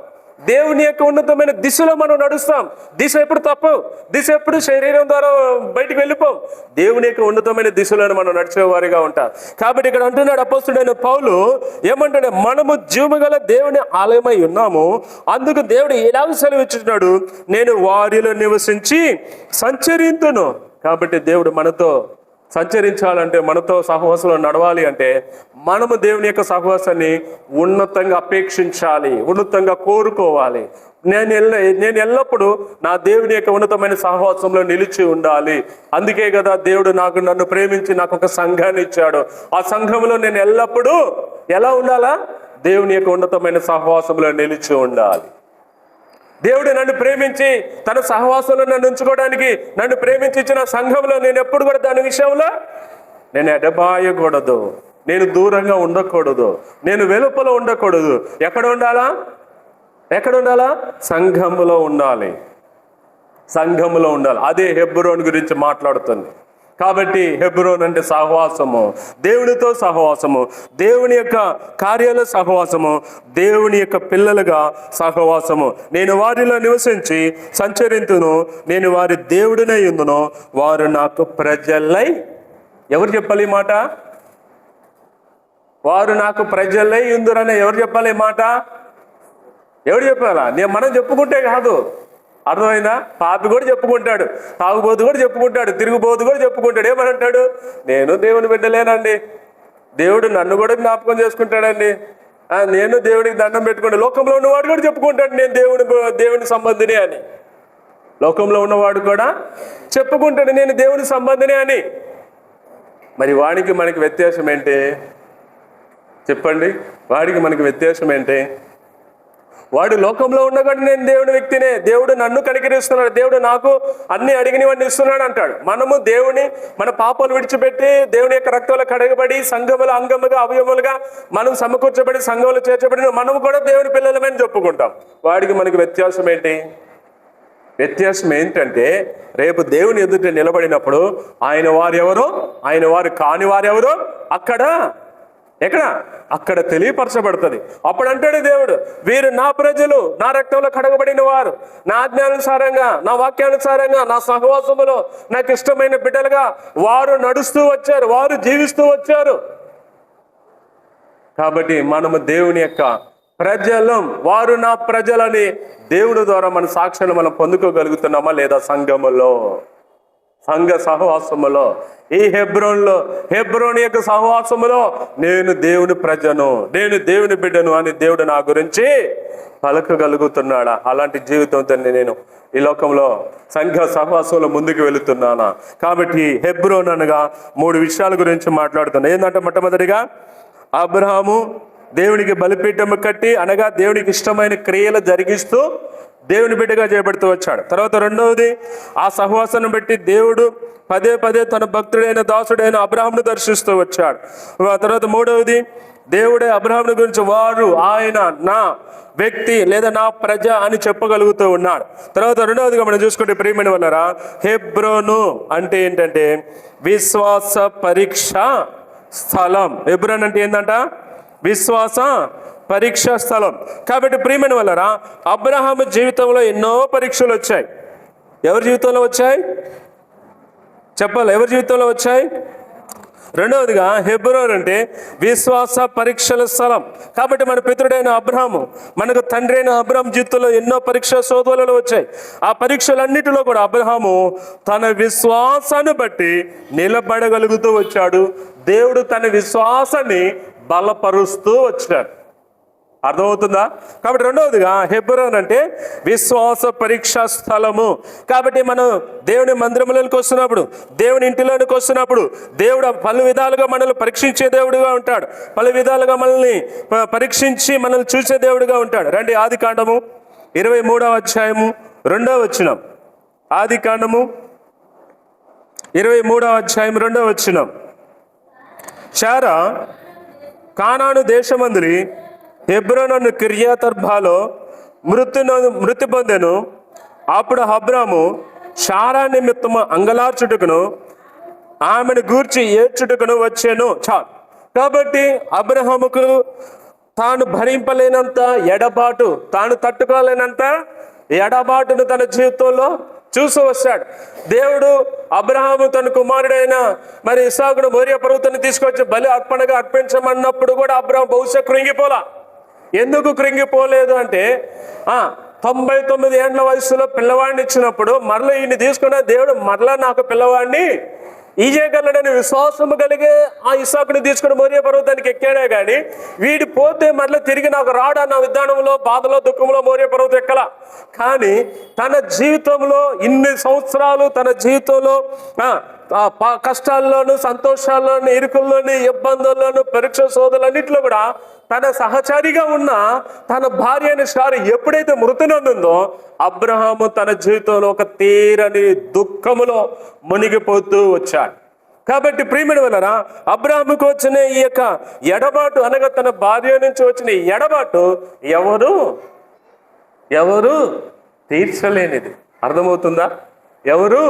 దేవుని యొక్క ఉన్నతమైన దిశలో మనం నడుస్తాం. దిశ ఎప్పుడు తప్పు, దిశ ఎప్పుడు శరీరం ద్వారా బయటికి వెళ్ళిపోం. దేవుని యొక్క ఉన్నతమైన దిశలో మనం నడిచేవారిగా ఉంటాం. కాబట్టి ఇక్కడ అంటున్నాడు అపోస్తుడైన పౌలు, ఏమంటాడు? మనము జీవముగల దేవుని ఆలయమై ఉన్నాము. అందుకు దేవుడు ఇలాగ సెలవిచ్చుతున్నాడు, నేను వారిలో నివసించి సంచరింతును. కాబట్టి దేవుడు మనతో సంచరించాలంటే, మనతో సహవాసంలో నడవాలి అంటే మనము దేవుని యొక్క సహవాసాన్ని ఉన్నతంగా అపేక్షించాలి, ఉన్నతంగా కోరుకోవాలి. నేను ఎల్లప్పుడూ నా దేవుని యొక్క ఉన్నతమైన సహవాసంలో నిలిచి ఉండాలి. అందుకే కదా దేవుడు నన్ను ప్రేమించి నాకు ఒక సంఘాన్ని ఇచ్చాడు. ఆ సంఘంలో నేను ఎల్లప్పుడూ ఎలా ఉండాలా? దేవుని యొక్క ఉన్నతమైన సహవాసంలో నిలిచి ఉండాలి. దేవుడు నన్ను ప్రేమించి తన సహవాసంలో నన్ను ఉంచుకోవడానికి నన్ను ప్రేమించి ఇచ్చిన సంఘంలో నేను ఎప్పుడు కూడా దాని విషయంలో నేను ఎడబాయకూడదు, నేను దూరంగా ఉండకూడదు, నేను వెలుపల ఉండకూడదు. ఎక్కడ ఉండాలా? సంఘములో ఉండాలి. అదే హెబ్రోను గురించి మాట్లాడుతుంది. కాబట్టి హెబ్రోన్ అంటే సహవాసము, దేవునితో సహవాసము, దేవుని యొక్క కార్యాల సహవాసము, దేవుని యొక్క పిల్లలుగా సహవాసము. నేను వారిలో నివసించి సంచరింతును, నేను వారి దేవుడినై యుందును, వారు నాకు ప్రజలై. ఎవరు చెప్పాలి ఈ మాట? వారు నాకు ప్రజలై యుందురని ఎవరు చెప్పాలి ఈ మాట? ఎవరు చెప్పాలా? మనం చెప్పుకుంటే కాదు, అర్థమైనా? పాపి కూడా చెప్పుకుంటాడు, తాగుబోతు కూడా చెప్పుకుంటాడు, తిరుగుబోతు కూడా చెప్పుకుంటాడు. ఏమనంటాడు? నేను దేవుని బిడ్డలేనండి, దేవుడు నన్ను కూడా జ్ఞాపకం చేసుకుంటాడండి, నేను దేవుడికి దండం పెట్టుకుంటా. లోకంలో ఉన్నవాడు కూడా చెప్పుకుంటాడు నేను దేవుని సంబంధిని అని. లోకంలో ఉన్నవాడు కూడా చెప్పుకుంటాడు నేను దేవుని సంబంధిని అని. మరి వాడికి మనకి వ్యత్యాసం ఏంటి చెప్పండి? వాడికి మనకి వ్యత్యాసం ఏంటి? వాడు లోకంలో ఉండగానే నేను దేవుని వ్యక్తినే, దేవుడు నన్ను కనికరిస్తున్నాడు, దేవుడు నాకు అన్ని అడిగినవన్నీ ఇస్తున్నాడు అంటాడు. మనము దేవుని మన పాపాలు విడిచిపెట్టి దేవుని యొక్క రక్తంలో కడగబడి సంఘముల అంగముగా అవయములుగా మనం సమకూర్చబడి సంఘంలో చేర్చబడి మనము కూడా దేవుని పిల్లలమని చెప్పుకుంటాం. వాడికి మనకి వ్యత్యాసం ఏంటి? వ్యత్యాసం ఏంటంటే రేపు దేవుని ఎదుట నిలబడినప్పుడు ఆయన వారు ఎవరో, ఆయన వారు కాని వారెవరో అక్కడ తెలియపరచబడుతుంది. అప్పుడు అంటాడు దేవుడు, వీరు నా ప్రజలు, నా రక్తంలో కడగబడిన వారు, నా ఆజ్ఞానుసారంగా, నా వాక్యానుసారంగా, నా సహవాసములో నాకు ఇష్టమైన బిడ్డలుగా వారు నడుస్తూ వచ్చారు, వారు జీవిస్తూ వచ్చారు. కాబట్టి మనము దేవుని యొక్క ప్రజలం, వారు నా ప్రజలని దేవుడి ద్వారా మన సాక్ష్యాన్ని మనం పొందుకోగలుగుతున్నామా లేదా? సంఘములో, సంఘ సహవాసములో, ఈ హెబ్రోన్ యొక్క సహవాసములో నేను దేవుని ప్రజను, నేను దేవుని బిడ్డను అని దేవుడు నా గురించి పలకగలుగుతున్నాడా? అలాంటి జీవితంతో నేను ఈ లోకంలో సంఘ సహవాసంలో ముందుకు వెళుతున్నానా? కాబట్టి హెబ్రోన్ అనగా 3 విషయాల గురించి మాట్లాడుతున్నా. ఏంటంటే మొట్టమొదటిగా అబ్రహాము దేవునికి బలిపీఠము కట్టి, అనగా దేవునికి ఇష్టమైన క్రియలు జరిగిస్తూ దేవుని బిడ్డగా చేయబడుతూ వచ్చాడు. తర్వాత రెండవది, ఆ సహవాసాన్ని బట్టి దేవుడు పదే పదే తన భక్తుడైన దాసుడైన అబ్రహామును దర్శిస్తూ వచ్చాడు. తర్వాత మూడవది, దేవుడే అబ్రహాముని గురించి వారు, ఆయన నా వ్యక్తి లేదా నా ప్రజ అని చెప్పగలుగుతూ ఉన్నాడు. తర్వాత రెండవదిగా మనం చూసుకుంటే ప్రియమైన వాళ్ళరా, హెబ్రోను అంటే ఏంటంటే విశ్వాస పరీక్ష స్థలం. హెబ్రోన్ అంటే ఏంటంట? విశ్వాస పరీక్ష స్థలం. కాబట్టి ప్రియమైన వాళ్ళరా, అబ్రహాము జీవితంలో ఎన్నో పరీక్షలు వచ్చాయి. ఎవరి జీవితంలో వచ్చాయి చెప్పాలి? ఎవరి జీవితంలో వచ్చాయి? రెండవదిగా హెబ్రోన్ అంటే విశ్వాస పరీక్షల స్థలం. కాబట్టి మన పితృడైన అబ్రహాము, మనకు తండ్రి అయిన అబ్రహాం జీవితంలో ఎన్నో పరీక్ష శోధనలు వచ్చాయి. ఆ పరీక్షలన్నిటిలో కూడా అబ్రహాము తన విశ్వాసాన్ని బట్టి నిలబడగలుగుతూ వచ్చాడు. దేవుడు తన విశ్వాసాన్ని బలపరుస్తూ వచ్చాడు. అర్థమవుతుందా? కాబట్టి రెండవదిగా హెబ్రోన్ అంటే విశ్వాస పరీక్షా స్థలము. కాబట్టి మనం దేవుని మందిరంలోకి వస్తున్నప్పుడు, దేవుని ఇంటిలోనికి వస్తున్నప్పుడు దేవుడు పలు విధాలుగా మనల్ని పరీక్షించే దేవుడుగా ఉంటాడు. పలు విధాలుగా మనల్ని పరీక్షించి మనల్ని చూసే దేవుడుగా ఉంటాడు. రండి, ఆదికాండము 23వ అధ్యాయము 2వ వచనం. ఆదికాండము 23వ అధ్యాయం 2వ వచనం. శారా కానాను దేశమందులి హెబ్రోను కిర్యతర్బాలో మృతి పొందెను. అప్పుడు అబ్రాము శారా నిమిత్తము అంగలార్చుటకును ఆమెను గూర్చి ఏడ్చుటకును వచ్చాను. చాలు. కాబట్టి అబ్రహాముకు తాను భరింపలేనంత ఎడబాటు, తాను తట్టుకోలేనంత ఎడబాటును తన జీవితంలో చూసి వస్తాడు. దేవుడు అబ్రహాము తన కుమారుడైన మరి ఇస్సాకును మోరియా పర్వతాన్ని తీసుకొచ్చి బలి అర్పణగా అర్పించమన్నప్పుడు కూడా అబ్రహాము బహుశా కృంగిపోలా. ఎందుకు కృంగిపోలేదు అంటే 99 ఏండ్ల వయసులో పిల్లవాడిని ఇచ్చినప్పుడు మరలా ఈయన తీసుకున్న దేవుడు మరలా నాకు పిల్లవాడిని ఈజేయగలడని విశ్వాసము కలిగే ఆ ఇస్సాకుని తీసుకుని మోరియా పర్వతానికి ఎక్కాడే కానీ వీడి పోతే మరలా తిరిగి నాకు రాడా నా విధానంలో బాధలో దుఃఖంలో మోరియా పర్వతం ఎక్కలా. కానీ తన జీవితంలో ఇన్ని సంవత్సరాలు తన జీవితంలో కష్టాల్లోనూ సంతోషాల్లోనూ ఇరుకుల్లోని ఇబ్బందుల్లోనూ పరీక్ష సోదరులన్నింటిలో కూడా తన సహచారిగా ఉన్న తన భార్య అయిన శారా ఎప్పుడైతే మృతినందుందో అబ్రహాము తన జీవితంలో ఒక తీరని దుఃఖములో మునిగిపోతూ వచ్చాడు. కాబట్టి ప్రియమైన వాళ్ళరా, అబ్రహాముకు వచ్చిన ఈ యొక్క ఎడబాటు అనగా తన భార్య నుంచి వచ్చిన ఎడబాటు ఎవరు తీర్చలేనిది. అర్థమవుతుందా? ఎవరు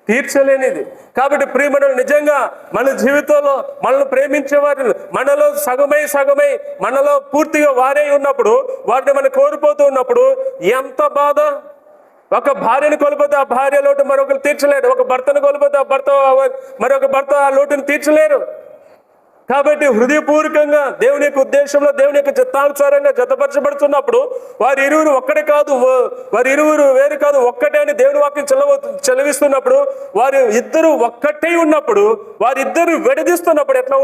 తీర్చలేనిది. కాబట్టి ప్రియమైన నిజంగా మన జీవితంలో మనల్ని ప్రేమించేవారు మనలో సగమై మనలో పూర్తిగా వారే ఉన్నప్పుడు, వారిని మనం కోల్పోతూ ఉన్నప్పుడు ఎంత బాధ. ఒక భార్యను కోల్పోతే ఆ భార్య లోటు మరొకరు తీర్చలేరు. ఒక భర్తను కోల్పోతే ఆ భర్త మరొక భర్త ఆ లోటును తీర్చలేరు. కాబట్టి హృదయపూర్వకంగా దేవుని యొక్క ఉద్దేశంలో దేవుని యొక్క చిత్తానుసారంగా జతపరచబడుతున్నప్పుడు వారి ఇరువురు ఒక్కడే కాదు, వారి ఇరువురు వేరు కాదు, ఒక్కటే అని దేవుని వాక్యం చెలవిస్తున్నప్పుడు, వారి ఇద్దరు ఒక్కటే ఉన్నప్పుడు, వారిద్దరు విడదీస్తున్నప్పుడు ఎట్లా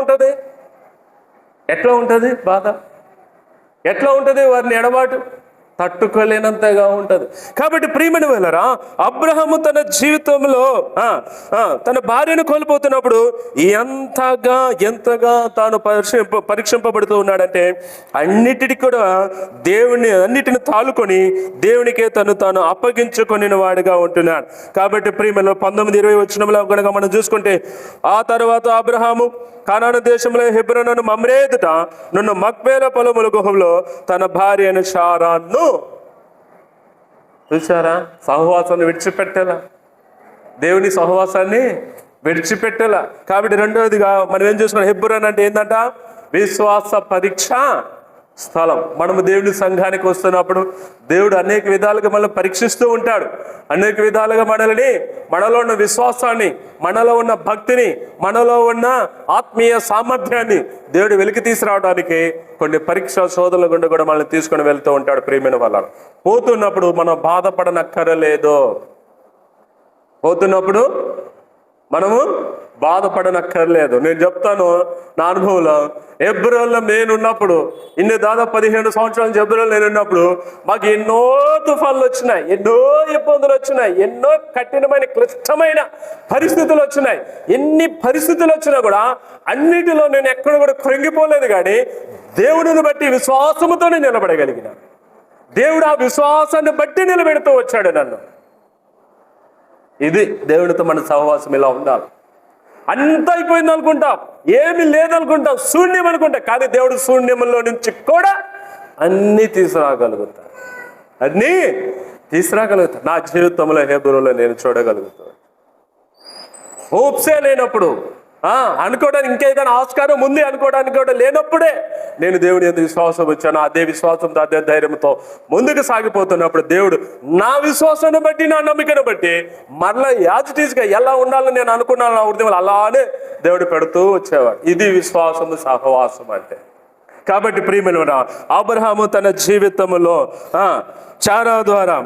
ఉంటుంది బాధ? ఎట్లా ఉంటుంది వారిని ఎడబాటు? తట్టుకోలేనంతగా ఉంటుంది. కాబట్టి ప్రియమైన వాళ్ళరా, అబ్రహాము తన జీవితంలో తన భార్యను కోల్పోతున్నప్పుడు ఎంతగా తాను పరీక్షింపబడుతూ ఉన్నాడంటే అన్నిటిని కూడా అన్నిటిని తాలుకొని దేవునికే తాను అప్పగించుకొని వాడిగా ఉంటున్నాడు. కాబట్టి ప్రియమైన 19-20 వచనంలో కనుక మనం చూసుకుంటే, ఆ తర్వాత అబ్రహాము కానాను దేశంలో హెబ్రోను మమ్రే ఎదుట నున్న మక్పేల పొలముల గుహంలో తన భార్య అయిన శారాను చూసారా, సహవాసాన్ని విడిచిపెట్టేలా, దేవుని సహవాసాన్ని విడిచిపెట్టేలా. కాబట్టి రెండవదిగా మనం ఏం చూసుకున్నాం, హెబ్రోను అంటే ఏంటంట, విశ్వాస పరీక్ష స్థలం. మనము దేవుని సంఘానికి వస్తున్నప్పుడు దేవుడు అనేక విధాలుగా మనల్ని పరీక్షిస్తూ ఉంటాడు. అనేక విధాలుగా మనలో ఉన్న విశ్వాసాన్ని, మనలో ఉన్న భక్తిని, మనలో ఉన్న ఆత్మీయ సామర్థ్యాన్ని దేవుడు వెలికి తీసుకురావడానికి కొన్ని పరీక్ష శోధనల గుండా కూడా మనల్ని తీసుకొని వెళ్తూ ఉంటాడు. ప్రియమైన వాళ్ళను, పోతున్నప్పుడు మనం బాధపడనక్కరలేదు. పోతున్నప్పుడు మనము బాధపడనక్కర్లేదు. నేను చెప్తాను నా అనుభవంలో, హెబ్రోన్లో నేనున్నప్పుడు, దాదాపు 15 సంవత్సరాల హెబ్రోన్లో నేనున్నప్పుడు మాకు ఎన్నో తుఫాన్లు వచ్చినాయి, ఎన్నో ఇబ్బందులు వచ్చినాయి, ఎన్నో కఠినమైన క్లిష్టమైన పరిస్థితులు వచ్చినాయి. ఎన్ని పరిస్థితులు వచ్చినా కూడా అన్నిటిలో నేను ఎక్కడ కూడా కృంగిపోలేదు. కానీ దేవుడిని బట్టి విశ్వాసముతోనే నిలబడగలిగిన దేవుడు ఆ విశ్వాసాన్ని బట్టి నిలబెడుతూ వచ్చాడు నన్ను. ఇది దేవుడితో మన సహవాసం ఇలా ఉండాలి. అంత అయిపోయింది అనుకుంటాం, ఏమి లేదనుకుంటాం, శూన్యం అనుకుంటాం. కానీ దేవుడు శూన్యంలో నుంచి కూడా అన్నీ తీసుకురాగలుగుతాడు. నా జీవితంలో హెబ్రోన్లో నేను చూడగలుగుతాను. హోప్సే లేనప్పుడు, అనుకోవడానికి ఇంకేదైనా ఆస్కారం ఉంది అనుకోవడానికి కూడా లేనప్పుడే నేను దేవుని ఎందుకు విశ్వాసం వచ్చాను. అదే విశ్వాసంతో, అదే ధైర్యంతో ముందుకు సాగిపోతున్నప్పుడు దేవుడు నా విశ్వాసాన్ని బట్టి, నా నమ్మికను బట్టి మరలా యాజిటీస్గా ఎలా ఉండాలని నేను అనుకున్నాను నా హృదయంలో అలానే దేవుడు పెడుతూ వచ్చేవాడు. ఇది విశ్వాసం, సహవాసం అంటే. కాబట్టి ప్రియమైన అబ్రహాము తన జీవితంలో చారా ద్వారా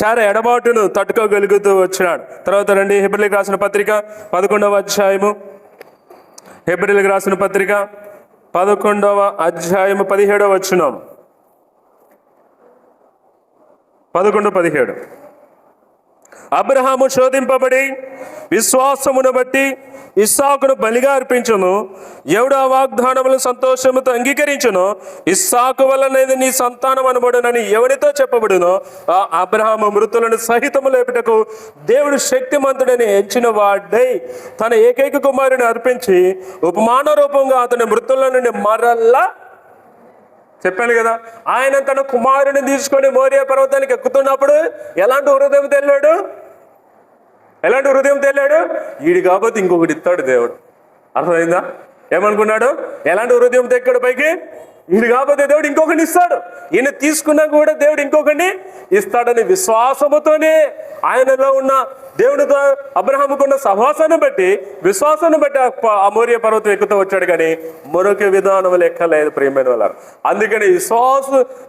చారా ఎడబాటును తట్టుకోగలుగుతూ వచ్చినాడు. తర్వాత రండి, హెబ్రీయులకు రాసిన పత్రిక 11వ అధ్యాయము, హెబ్రీయులకు రాసిన పత్రిక 11వ అధ్యాయము 17వ వచనం, 11-17. అబ్రహాము శోధింపబడి విశ్వాసమును బట్టి ఇస్సాకును బలిగా అర్పించును. ఎవడు ఆ వాగ్దానములను సంతోషముతో అంగీకరించును, ఇస్సాకు వలనైతే నీ సంతానం అనబడునని ఎవరితో చెప్పబడునో ఆ అబ్రహాము మృతులను సహితము లేపుటకు దేవుడు శక్తిమంతుడని ఎంచిన వాడై తన ఏకైక కుమారుని అర్పించి ఉపమాన రూపంగా అతని మృతుల నుండి మరలా, చెప్పాను కదా, ఆయన తన కుమారుని తీసుకొని మోరియా పర్వతానికి ఎక్కుతున్నప్పుడు ఎలాంటి హృదయం తెల్లాడు, వీడి కాకపోతే ఇంకొకటి ఇస్తాడు దేవుడు. అర్థమైందా? ఏమనుకున్నాడు? ఎలాంటి హృదయం తెక్కడు పైకి, వీడు కాకపోతే దేవుడు ఇంకొకటి ఇస్తాడు, ఈయన తీసుకున్నా కూడా దేవుడు ఇంకొకటి ఇస్తాడని విశ్వాసముతోనే ఆయనలో ఉన్న దేవునితో అబ్రహాముకున్న సహవాసాన్ని బట్టి, విశ్వాసాన్ని బట్టి ఆ మోరియా పర్వతం ఎక్కుతూ వచ్చాడు. కానీ మరొక విధానం లెక్కలేదు ప్రియమైన వాళ్ళారు. అందుకని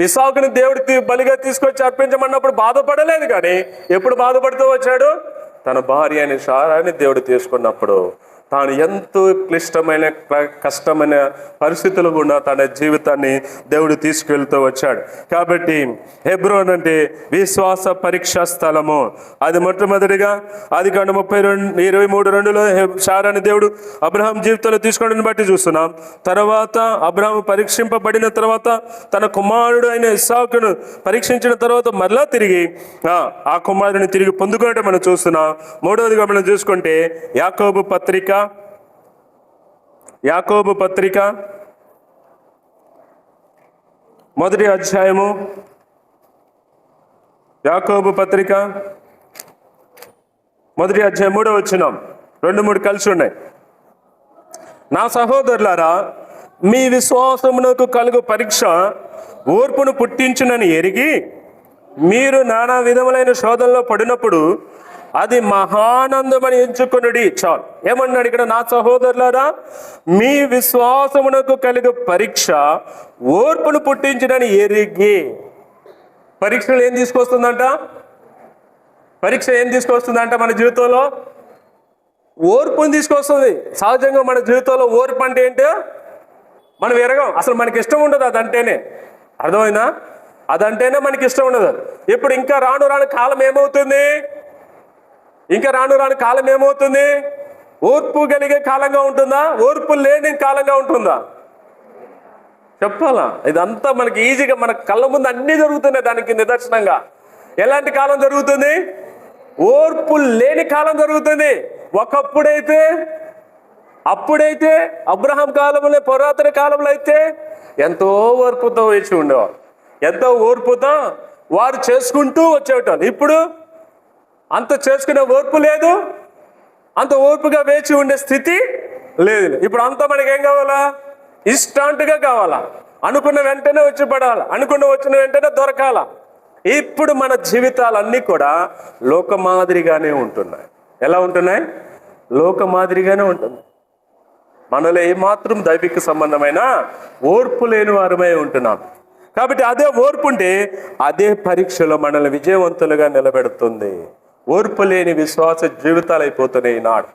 ఇస్సాకుని దేవుడికి బలిగా తీసుకొచ్చి అర్పించమన్నప్పుడు బాధపడలేదు. కానీ ఎప్పుడు బాధపడుతూ వచ్చాడు? తన భార్య అయిన శారాని దేవుడు తీసుకున్నప్పుడు తాను ఎంతో క్లిష్టమైన కష్టమైన పరిస్థితులు గుండా తన జీవితాన్ని దేవుడు తీసుకెళ్తూ వచ్చాడు. కాబట్టి హెబ్రోన్ అంటే విశ్వాస పరీక్షా స్థలము. అది మొట్టమొదటిగా ఆదికాండం 23:2లో శారాని దేవుడు అబ్రహాం జీవితంలో తీసుకోవడాన్ని బట్టి చూస్తున్నాం. తర్వాత అబ్రహాం పరీక్షింపబడిన తర్వాత తన కుమారుడు అయిన ఇస్సాకును పరీక్షించిన తర్వాత మరలా తిరిగి ఆ కుమారుడిని తిరిగి పొందుకోవడం మనం చూస్తున్నాం. మూడవదిగా మనం చూసుకుంటే యాకోబు పత్రిక 1వ అధ్యాయము, యాకోబు పత్రిక 1వ అధ్యాయం 3వ వచనం, 2-3 కలిసి ఉన్నాయి. నా సహోదరులారా, మీ విశ్వాసమునకు కలుగు పరీక్ష ఓర్పును పుట్టించునని ఎరిగి మీరు నానా విధములైన శోధనలో పడినప్పుడు అది మహానందమని ఎంచుకున్నది. చాలు. ఏమన్నాడు ఇక్కడ? నా సహోదరులారా, మీ విశ్వాసమునకు కలిగే పరీక్ష ఓర్పును పుట్టించునని ఎరిగి. పరీక్షలు ఏం తీసుకొస్తుందంట? మన జీవితంలో ఓర్పుని తీసుకొస్తుంది. సహజంగా మన జీవితంలో ఓర్పు అంటే ఏంటో మనం ఎరగం, అసలు మనకి ఇష్టం ఉండదు అదంటేనే. అర్థమైందా? అదంటేనే మనకి ఇష్టం ఉండదు. ఇప్పుడు ఇంకా రాను రాను కాలం ఏమవుతుంది? ఓర్పు కలిగే కాలంగా ఉంటుందా? ఓర్పు లేని కాలంగా ఉంటుందా? చెప్పాలా? ఇదంతా మనకి ఈజీగా మన కళ్ళ ముందు అన్నీ జరుగుతున్నాయి. దానికి నిదర్శనంగా ఎలాంటి కాలం జరుగుతుంది? ఓర్పు లేని కాలం జరుగుతుంది. అప్పుడైతే అబ్రహాం కాలంలో, పురాతన కాలంలో అయితే ఎంతో ఓర్పుతో వేచి ఉండేవారు. ఎంతో ఓర్పుతో వారు చేసుకుంటూ వచ్చేవాళ్ళు. ఇప్పుడు అంత చేసుకునే ఓర్పు లేదు, అంత ఓర్పుగా వేచి ఉండే స్థితి లేదు. ఇప్పుడు అంతా మనకి ఏం కావాలా? ఇన్స్టాంట్గా కావాలా? అనుకున్న వెంటనే వచ్చి పడాలా? వచ్చిన వెంటనే దొరకాలా? ఇప్పుడు మన జీవితాలన్నీ కూడా లోక మాదిరిగానే ఉంటున్నాయి. ఎలా ఉంటున్నాయి? లోక మాదిరిగానే ఉంటున్నాయి. మనలో ఏమాత్రం దైవిక సంబంధమైన ఓర్పు లేని వారమై ఉంటున్నాం. కాబట్టి అదే ఓర్పు ఉంటే అదే పరీక్షలో మనల్ని విజయవంతులుగా నిలబెడుతుంది. ఓర్పు లేని విశ్వాస జీవితాలు అయిపోతున్నాయి ఈనాడు.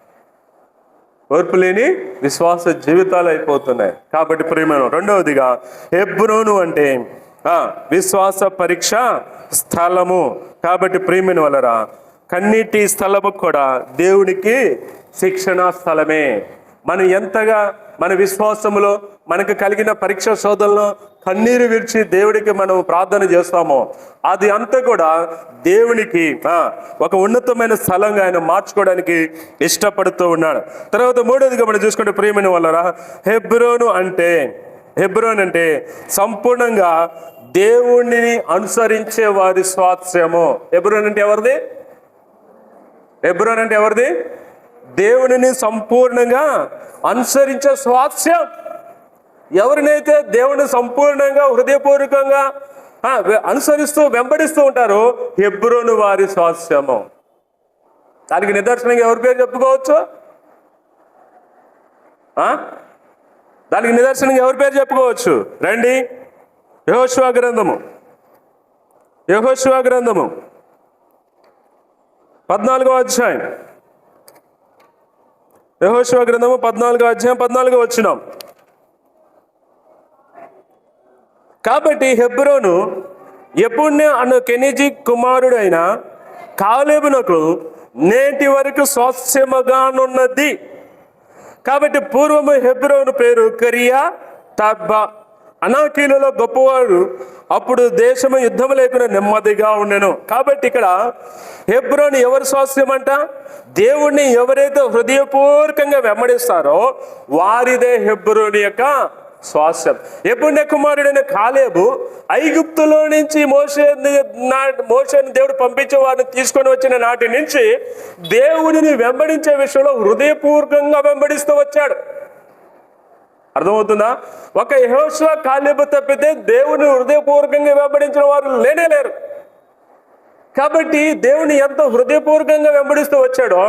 ఓర్పు లేని విశ్వాస జీవితాలు అయిపోతున్నాయి. కాబట్టి ప్రియమైన రెండవదిగా హెబ్రోను అంటే విశ్వాస పరీక్ష స్థలము. కాబట్టి ప్రియమైన వలరా కన్నీటి స్థలము కూడా దేవునికి శిక్షణ స్థలమే. మనం ఎంతగా మన విశ్వాసములో మనకు కలిగిన పరీక్ష శోధనలో కన్నీరు విడిచి దేవుడికి మనం ప్రార్థన చేస్తామో అది అంతా కూడా దేవునికి ఒక ఉన్నతమైన స్థలంగా ఆయన మార్చుకోవడానికి ఇష్టపడుతూ ఉన్నాడు. తర్వాత మూడోదిగా మనం చూసుకుంటే ప్రియమైన వాళ్ళరా హెబ్రోను అంటే సంపూర్ణంగా దేవుణ్ణి అనుసరించే వారి స్వాస్థ్యము. హెబ్రోన్ అంటే ఎవరిది? దేవునిని సంపూర్ణంగా అనుసరించే స్వాస్థ్యం. ఎవరినైతే దేవుని సంపూర్ణంగా హృదయపూర్వకంగా అనుసరిస్తూ వెంబడిస్తూ ఉంటారో హెబ్రోను వారి స్వాస్థ్యము. దానికి నిదర్శనంగా ఎవరి పేరు చెప్పుకోవచ్చు? రండి, యెహోషువ గ్రంథము 14వ అధ్యాయం. యెహోషువ గ్రంథము 14వ అధ్యాయం 14వ వచనం. కాబట్టి హెబ్రోను యెఫున్నె అను కెనీజీ కుమారుడైన కాలేబునకు నేటి వరకు స్వాస్థ్యముగానున్నది. కాబట్టి పూర్వము హెబ్రోను పేరు కరియా టార్బా. అనాకీలలో గొప్పవాడు. అప్పుడు దేశము యుద్ధము లేకుండా నెమ్మదిగా ఉండెను. కాబట్టి ఇక్కడ హెబ్రోను ఎవరి స్వాస్థ్యం అంట? దేవుణ్ణి ఎవరైతే హృదయపూర్వకంగా వెంబడిస్తారో వారిదే హెబ్రోను యొక్క స్వాస్థ్యం. యెఫున్నె కుమారుడైన కాలేబు ఐగుప్తులో నుంచి మోషేని దేవుడు పంపించే వారిని తీసుకొని వచ్చిన నాటి నుంచి దేవుడిని వెంబడించే విషయంలో హృదయపూర్వకంగా వెంబడిస్తూ వచ్చాడు. అర్థమవుతుందా? ఒక యెహోషువ కాలేబు తప్పితే దేవుని హృదయపూర్వకంగా వెంబడించిన వారు లేరు. కాబట్టి దేవుని ఎంత హృదయపూర్వకంగా వెంబడిస్తూ వచ్చాడో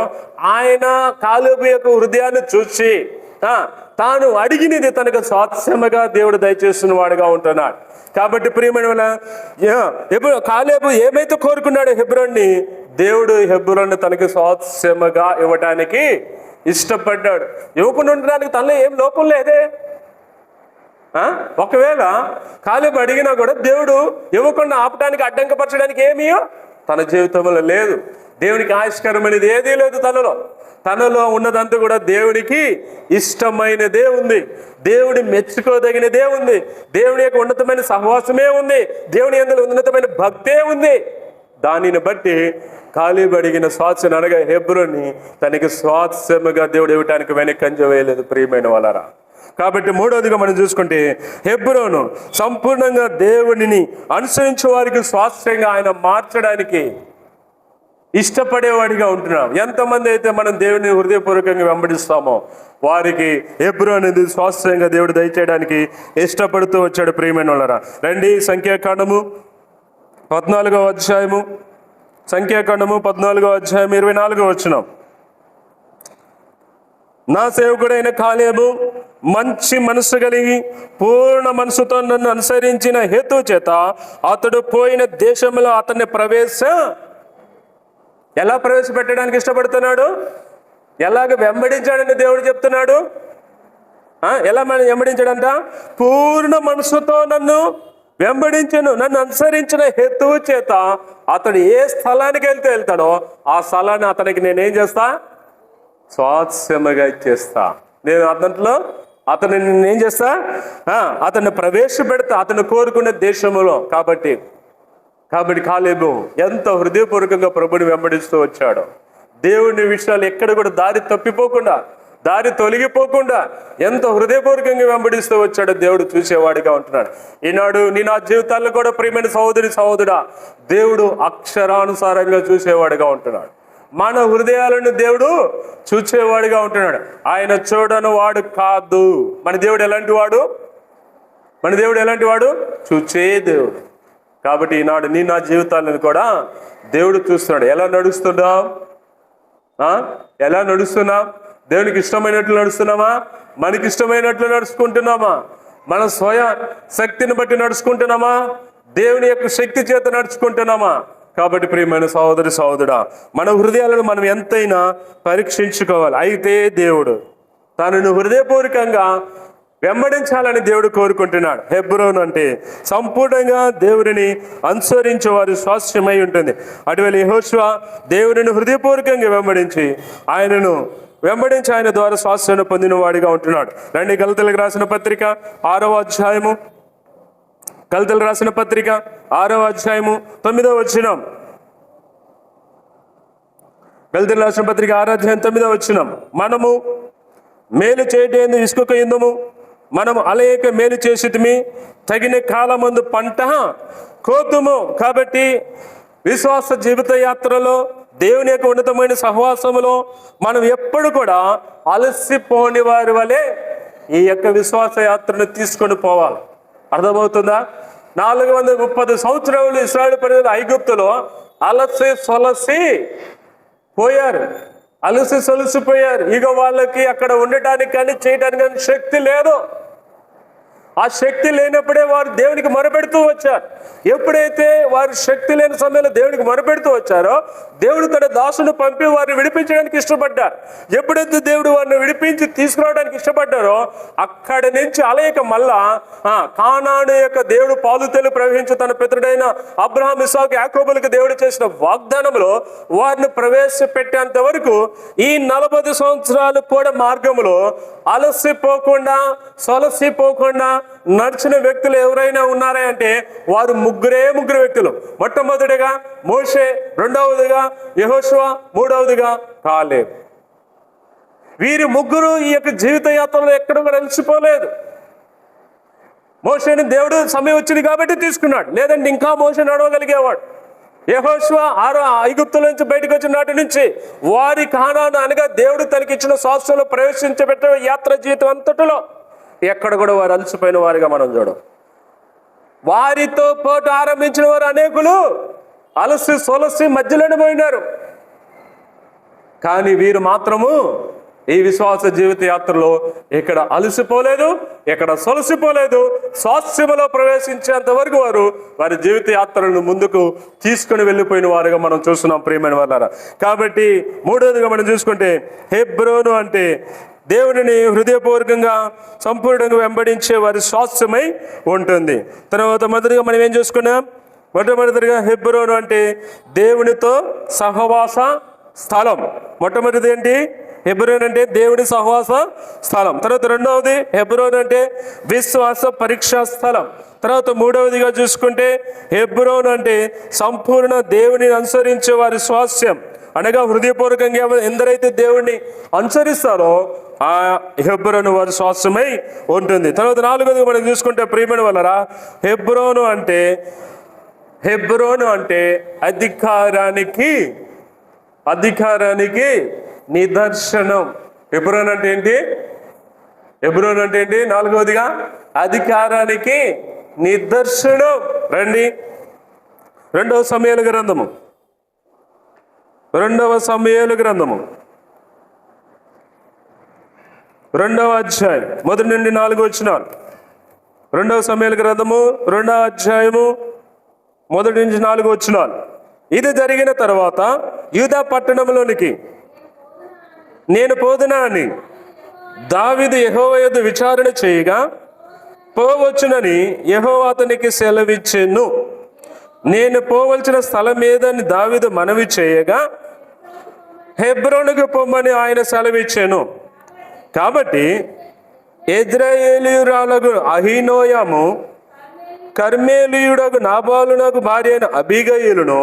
ఆయన కాలేబు యొక్క హృదయాన్ని చూసి తాను అడిగినది తనకు స్వాస్థ్యముగా దేవుడు దయచేస్తున్న వాడుగా ఉంటున్నాడు. కాబట్టి ప్రియమైన కాలేబు ఏమైతే కోరుకున్నాడో హెబ్రోన్ని, దేవుడు హెబ్రోన్ని తనకి స్వాస్థ్యముగా ఇవ్వటానికి ఇష్టపడ్డాడు. ఇవ్వకుండా ఉండడానికి తనలో ఏం లోపం లేదే. ఒకవేళ కాలేబు అడిగినా కూడా దేవుడు ఇవ్వకుండా ఆపడానికి అడ్డంకపరచడానికి ఏమీ తన జీవితంలో లేదు. దేవునికి ఆయుష్కరమైనది ఏదీ లేదు. తనలో ఉన్నదంతా కూడా దేవునికి ఇష్టమైనదే ఉంది. దేవుడి మెచ్చుకోదగినదే ఉంది. దేవుని యొక్క ఉన్నతమైన సహవాసమే ఉంది. దేవుని యందు ఉన్నతమైన భక్తే ఉంది. దానిని బట్టి కాలేబు అడిగిన స్వాస్థ్యం అనగా హెబ్రోన్ని తనకి స్వాస్థ్యముగా దేవుడు ఇవ్వటానికి వెనకంజ వేయలేదు. ప్రియమైన వాళ్ళరా, కాబట్టి మూడవదిగా మనం చూసుకుంటే హెబ్రోను సంపూర్ణంగా దేవుడిని అనుసరించే వారికి స్వాస్థ్యంగా ఆయన మార్చడానికి ఇష్టపడేవాడిగా ఉంటున్నాం. ఎంతమంది అయితే మనం దేవుని హృదయపూర్వకంగా వెంబడిస్తామో వారికి హెబ్రోను అనేది స్వాస్థ్యంగా దేవుడు దయచేయడానికి ఇష్టపడుతూ వచ్చాడు. ప్రియమైన వాళ్ళరా, రండి సంఖ్యాకాండము 14వ అధ్యాయము 24వ వచనం. నా సేవకుడైన కాలేబు మంచి మనసు కలిగి పూర్ణ మనసుతో నన్ను అనుసరించిన హేతు చేత అతడు పోయిన దేశంలో అతన్ని ఎలా ప్రవేశపెట్టడానికి ఇష్టపడుతున్నాడు? ఎలాగ వెంబడించాడని దేవుడు చెప్తున్నాడు. ఎలా మనం వెంబడించాడంట? పూర్ణ మనసుతో నన్ను వెంబడించను, నన్ను అనుసరించిన హేతువు చేత అతడు ఏ స్థలానికి వెళ్తాడో ఆ స్థలాన్ని అతనికి నేనేం చేస్తా? స్వాస్యముగా ఇచ్చేస్తా. నేను అతన్ని నేనేం చేస్తా? అతన్ని ప్రవేశపెడతా అతను కోరుకునే దేశములో. కాబట్టి కాలేబు ఎంత హృదయపూర్వకంగా ప్రభుని వెంబడిస్తూ వచ్చాడు. దేవుని విషయాలు ఎక్కడ కూడా దారి తప్పిపోకుండా, దారి తొలగిపోకుండా ఎంత హృదయపూర్వకంగా వెంబడిస్తూ వచ్చాడో దేవుడు చూసేవాడిగా ఉంటున్నాడు. ఈనాడు నా జీవితాల్లో కూడా ప్రియమైన సహోదరుడా, దేవుడు అక్షరానుసారంగా చూసేవాడిగా ఉంటున్నాడు. మన హృదయాలను దేవుడు చూసేవాడిగా ఉంటున్నాడు. ఆయన చూడని వాడు కాదు. మన దేవుడు ఎలాంటి వాడు? చూచే దేవుడు. కాబట్టి ఈనాడు నా జీవితాలను కూడా దేవుడు చూస్తున్నాడు. ఎలా నడుస్తున్నాం? దేవునికి ఇష్టమైనట్లు నడుస్తున్నామా? మనకి ఇష్టమైనట్లు నడుచుకుంటున్నామా? మన స్వయ శక్తిని బట్టి నడుచుకుంటున్నామా? దేవుని యొక్క శక్తి చేత నడుచుకుంటున్నామా? కాబట్టి ప్రియమైన సహోదరుడా, మన హృదయాలను మనం ఎంతైనా పరీక్షించుకోవాలి. అయితే దేవుడు తనను హృదయపూర్వకంగా వెంబడించాలని దేవుడు కోరుకుంటున్నాడు. హెబ్రోను అంటే సంపూర్ణంగా దేవుడిని అనుసరించే వారి స్వాస్థ్యమై ఉంటుంది. అటువైపు యెహోషువ దేవుడిని హృదయపూర్వకంగా వెంబడించి ఆయన ద్వారా స్వాస్థ్యాన్ని పొందిన వాడిగా ఉంటున్నాడు. రండి, గలతీయులకు రాసిన పత్రిక 6వ అధ్యాయము, 6వ అధ్యాయము 9వ వచనం. గలతీయులకు రాసిన పత్రిక 6వ అధ్యాయం 9వ వచనం. మనము మేలు చేయటేందు విసుకక యుందుము, మనము అలయక మేలు చేసితిమి, తగిన కాలమందు పంట కోతుము. కాబట్టి విశ్వాస జీవిత యాత్రలో, దేవుని యొక్క ఉన్నతమైన సహవాసములో మనం ఎప్పుడు కూడా అలసిపోని వారి వలె ఈ యొక్క విశ్వాస యాత్రను తీసుకొని పోవాలి. అర్థమవుతుందా? 430 సంవత్సరాలు ఇశ్రాయేలు ప్రజలు ఐగుప్తులో సొలసిపోయారు. ఇక వాళ్ళకి అక్కడ ఉండటానికి కానీ చేయడానికి కానీ శక్తి లేదు. ఆ శక్తి లేనప్పుడే వారు దేవునికి మొరపెడుతూ వచ్చారు. ఎప్పుడైతే వారు శక్తి లేని సమయంలో దేవునికి మొరపెడుతూ వచ్చారో దేవుడు తన దాసును పంపి వారిని విడిపించడానికి ఇష్టపడ్డారు. ఎప్పుడైతే దేవుడు వారిని విడిపించి తీసుకురావడానికి ఇష్టపడ్డారో అక్కడి నుంచి అలయక మళ్ళా కానాను యొక్క దేవుడు పాలుతేలు ప్రవహించి తన పితరుడైన అబ్రహాం, ఇస్సాకు, యాకోబులకు దేవుడు చేసిన వాగ్దానంలో వారిని ప్రవేశపెట్టేంత వరకు ఈ 40 సంవత్సరాలు కూడా మార్గంలో అలసిపోకుండా, సొలసిపోకుండా నడిచిన వ్యక్తులు ఎవరైనా ఉన్నారా అంటే వారు ముగ్గురు వ్యక్తులు. మొట్టమొదటిగా మోషే, రెండవదిగా యెహోషువ, మూడవదిగా కాలేబు. వీరి ముగ్గురు ఈ యొక్క జీవిత యాత్రలో ఎక్కడ కూడా అలసిపోలేదు. మోషేని దేవుడు సమయం వచ్చింది కాబట్టి తీసుకున్నాడు, లేదంటే ఇంకా మోషే నడవగలిగేవాడు. యెహోషువ ఐగుప్తుల నుంచి బయటకు వచ్చిన నాటి నుంచి వారి కానాను అనగా దేవుడు తనకిచ్చిన స్వాస్థ్యంలో ప్రవేశించబెట్టే యాత్ర జీవితం అంతటిలో ఎక్కడ కూడా వారు అలసిపోయిన వారిగా మనం చూడం. వారితో పాటు ఆరంభించిన వారు అనేకులు సొలసి మధ్యలోనే పోయినారు. కానీ వీరు మాత్రము ఈ విశ్వాస జీవిత యాత్రలో ఇక్కడ అలసిపోలేదు, ఇక్కడ సొలసిపోలేదు. స్వాస్థ్యములో ప్రవేశించేంత వరకు వారి జీవిత యాత్రలను ముందుకు తీసుకుని వెళ్ళిపోయిన వారుగా మనం చూస్తున్నాం ప్రియమైన వాళ్ళారా. కాబట్టి మూడవదిగా మనం చూసుకుంటే హెబ్రోను అంటే దేవుడిని హృదయపూర్వకంగా సంపూర్ణంగా వెంబడించే వారి స్వాస్థ్యమై ఉంటుంది. తర్వాత మొదటిగా మనం ఏం చూసుకున్నాం? మొట్టమొదటిగా హెబ్రోను అంటే దేవునితో సహవాస స్థలం. మొట్టమొదటిది ఏంటి? హెబ్రోను అంటే దేవుని సహవాస స్థలం. తర్వాత రెండవది హెబ్రోను అంటే విశ్వాస పరీక్షా స్థలం. తర్వాత మూడవదిగా చూసుకుంటే హెబ్రోను అంటే సంపూర్ణ దేవుని అనుసరించే వారి స్వాస్థ్యం. అనగా హృదయపూర్వకంగా ఎందరైతే దేవుణ్ణి అనుసరిస్తారో ఆ హెబ్రోను వారి స్వాస్థ్యమై ఉంటుంది. తర్వాత నాలుగోదిగా మనం చూసుకుంటే ప్రియమైన వాళ్ళరా, హెబ్రోను అంటే అధికారానికి నిదర్శనం. హెబ్రోను అంటే ఏంటి? నాలుగవదిగా అధికారానికి నిదర్శనం. రండి, 2వ సమూయేలు గ్రంథము 2వ అధ్యాయం 1 నుండి 4 వచనాలు. 2వ సమూయేలు గ్రంథము 2వ అధ్యాయము 1 నుంచి 4 వచనాలు. ఇది జరిగిన తర్వాత యూదా పట్టణంలోనికి నేను పోదునా అని దావీదు యెహోవా యొద్ద విచారణ చేయగా పోవచ్చునని యెహోవా అతనికి సెలవిచ్చెను. నేను పోవలసిన స్థలం ఏదని దావీదు మనవి చేయగా హెబ్రోనుకు పొమ్మని ఆయన సెలవిచ్చెను. కాబట్టి యెజ్రెయేలీయురాలగు అహీనోయము కర్మేలీయుడగు నాబాలునకు భార్య అయిన అబీగయీలును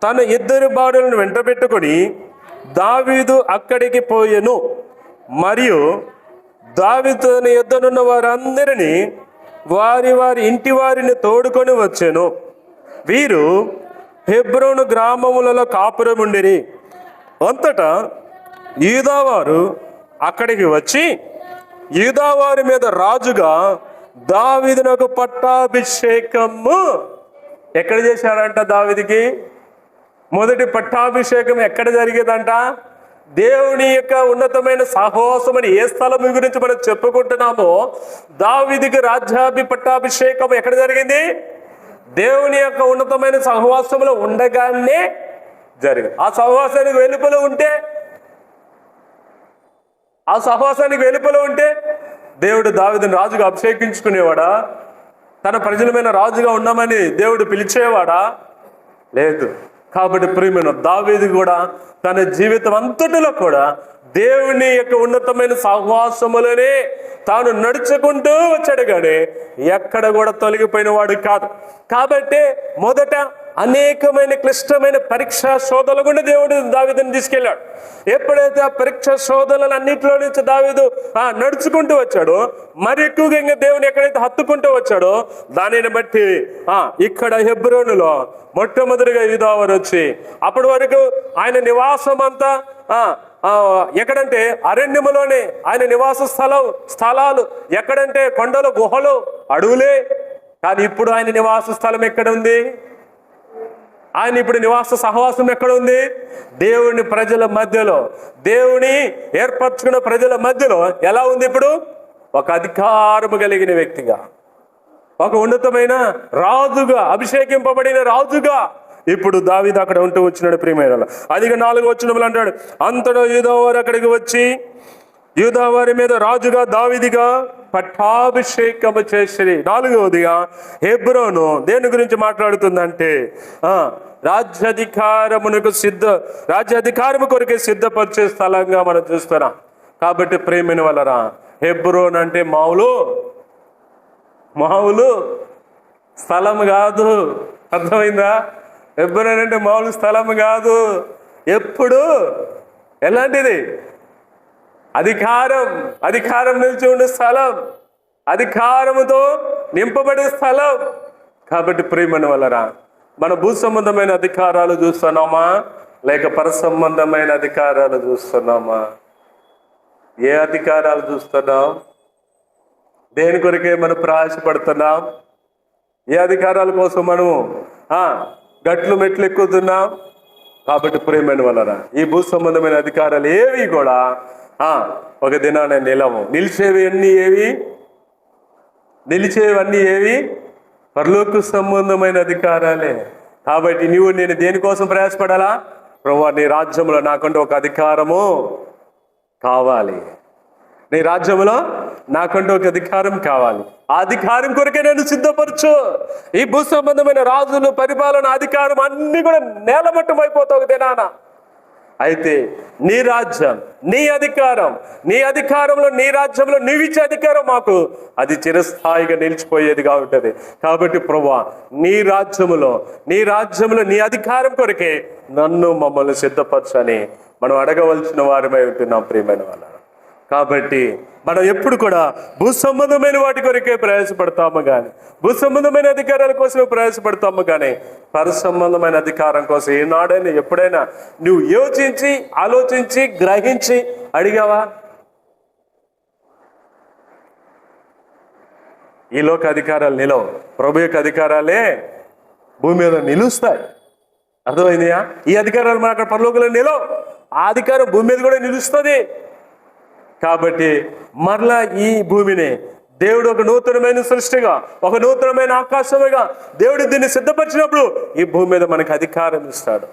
తన 2 భార్యలను వెంటబెట్టుకొని దావీదు అక్కడికి పోయెను. మరియు దావీదు తన యొద్దనున్న వారందరినీ వారి వారి ఇంటి వారిని తోడుకొని వచ్చెను. వీరు హెబ్రోను గ్రామములలో కాపురముండిరి. అంతటా యూదావారు అక్కడికి వచ్చి యూదావారి మీద రాజుగా దావీదునకు పట్టాభిషేకము ఎక్కడ చేశారంట? దావీదుకి మొదటి పట్టాభిషేకం ఎక్కడ జరిగేదంట? దేవుని యొక్క ఉన్నతమైన సాహోసం అని ఏ స్థలం గురించి మనం చెప్పుకుంటున్నామో దావీదుకి పట్టాభిషేకం ఎక్కడ జరిగింది? దేవుని యొక్క ఉన్నతమైన సహవాసంలో ఉండగానే జరిగింది. ఆ సహవాసానికి వెలుపల ఉంటే దేవుడు దావీదుని రాజుగా అభిషేకించుకునేవాడా? తన ప్రజలమైన రాజుగా ఉన్నామని దేవుడు పిలిచేవాడా? లేదు. కాబట్టి ప్రియమైన దావీదు కూడా తన జీవితం అంతటిలో కూడా దేవుని యొక్క ఉన్నతమైన సహవాసములనే తాను నడుచుకుంటూ వచ్చాడు, కానీ ఎక్కడ కూడా తొలగిపోయిన వాడు కాదు. కాబట్టి మొదట అనేకమైన క్లిష్టమైన పరీక్షా శోధనలు కూడా దేవుడు దావీదుని తీసుకెళ్ళాడు. ఎప్పుడైతే ఆ పరీక్షా శోధనలు అన్నింటిలో నుంచి దావీదు నడుచుకుంటూ వచ్చాడో, మరి ఎక్కువగా ఇంకా దేవుని ఎక్కడైతే హత్తుకుంటూ వచ్చాడో దానిని బట్టి ఇక్కడ హెబ్రోనులో మొట్టమొదటిగా యూదావారు వచ్చి అప్పటి వరకు ఆయన నివాసం అంతా ఎక్కడంటే అరణ్యములోనే ఆయన నివాస స్థలాలు ఎక్కడంటే కొండలు, గుహలు, అడవులే. కానీ ఇప్పుడు ఆయన నివాస స్థలం ఎక్కడ ఉంది? ఆయన ఇప్పుడు నివాస సహవాసం ఎక్కడ ఉంది? దేవుని ప్రజల మధ్యలో, దేవుని ఏర్పరచుకున్న ప్రజల మధ్యలో ఎలా ఉంది? ఇప్పుడు ఒక అధికారము కలిగిన వ్యక్తిగా, ఒక ఉన్నతమైన రాజుగా, అభిషేకింపబడిన రాజుగా ఇప్పుడు దావీదు అక్కడ ఉంటూ వచ్చినాడు. ప్రియమైన అది 4వ వచనంలో అంటాడు, అంతటా యూదావారు అక్కడికి వచ్చి యూదావారి మీద రాజుగా దావీదుగా పట్టాభిషేకము చేసిరి. 4వదిగా హెబ్రోను దేని గురించి మాట్లాడుతుందంటే రాజ్యాధికారము కొరకే సిద్ధపరిచే స్థలంగా మనం చూస్తున్నాం. కాబట్టి ప్రేమైన వలరా హెబ్రోన్ అంటే మామూలు స్థలం కాదు. అర్థమైందా? హెబ్రోన్ అంటే మామూలు స్థలం కాదు. ఎప్పుడు ఎలాంటిది? అధికారం నిలిచి ఉండే స్థలం, అధికారముతో నింపబడే స్థలం. కాబట్టి ప్రియమైన వలరా మన భూ సంబంధమైన అధికారాలు చూస్తున్నామా, లేక పర సంబంధమైన అధికారాలు చూస్తున్నామా? ఏ అధికారాలు చూస్తున్నాం? దేని కొరకే మనం ప్రయాసపడుతున్నాం? ఏ అధికారాల కోసం మనము గట్లు మెట్లు ఎక్కుతున్నాం? కాబట్టి ప్రియమైన వలన ఈ భూ సంబంధమైన అధికారాలు ఏవి కూడా ఒక దినాన నిలిచేవన్నీ ఏవి? పరలోక సంబంధమైన అధికారాలే. కాబట్టి నేను దేనికోసం ప్రయాసపడాలా? ప్రభువా, నీ రాజ్యంలో నాకంటూ ఒక అధికారము కావాలి. నీ రాజ్యంలో నాకంటూ ఒక అధికారం కావాలి. ఆ అధికారం కొరకే నేను సిద్ధపరచు. ఈ భూ సంబంధమైన రాజులు, పరిపాలన, అధికారం అన్ని కూడా నేలమట్టం అయిపోతావు దినాన. అయితే నీ రాజ్యం, నీ అధికారంలో నీ రాజ్యంలో నీవిచ్చే అధికారం మాకు అది చిరస్థాయిగా నిలిచిపోయేదిగా ఉంటుంది. కాబట్టి ప్రభువా, నీ రాజ్యములో నీ అధికారం కొరకే మమ్మల్ని సిద్ధపరచని మనం అడగవలసిన వారమై ఉంటున్నాం ప్రియమైన వాళ్ళ. కాబట్టి మనం ఎప్పుడు కూడా భూ సంబంధమైన వాటి కొరకే ప్రయాసపడతాము కానీ, భూ సంబంధమైన అధికారాల కోసమే ప్రయాసపడతాము కానీ, పర సంబంధమైన అధికారం కోసం ఏనాడైనా ఎప్పుడైనా నువ్వు యోచించి, ఆలోచించి, గ్రహించి అడిగావా? ఈ లోక అధికారాలు నిలవు, ప్రభు యొక్క అధికారాలే భూమి మీద నిలుస్తాయి. అర్థమైందియా? ఈ అధికారాలు మన అక్కడ పరలోకంలో నిలవు, ఆ అధికారం భూమి మీద కూడా నిలుస్తుంది. కాబట్టి మరలా ఈ భూమిని దేవుడు ఒక నూతనమైన సృష్టిగా, ఒక నూతనమైన ఆకాశముగా దేవుడు దీన్ని సిద్ధపరిచినప్పుడు ఈ భూమి మీద మనకు అధికారం ఇస్తాడు.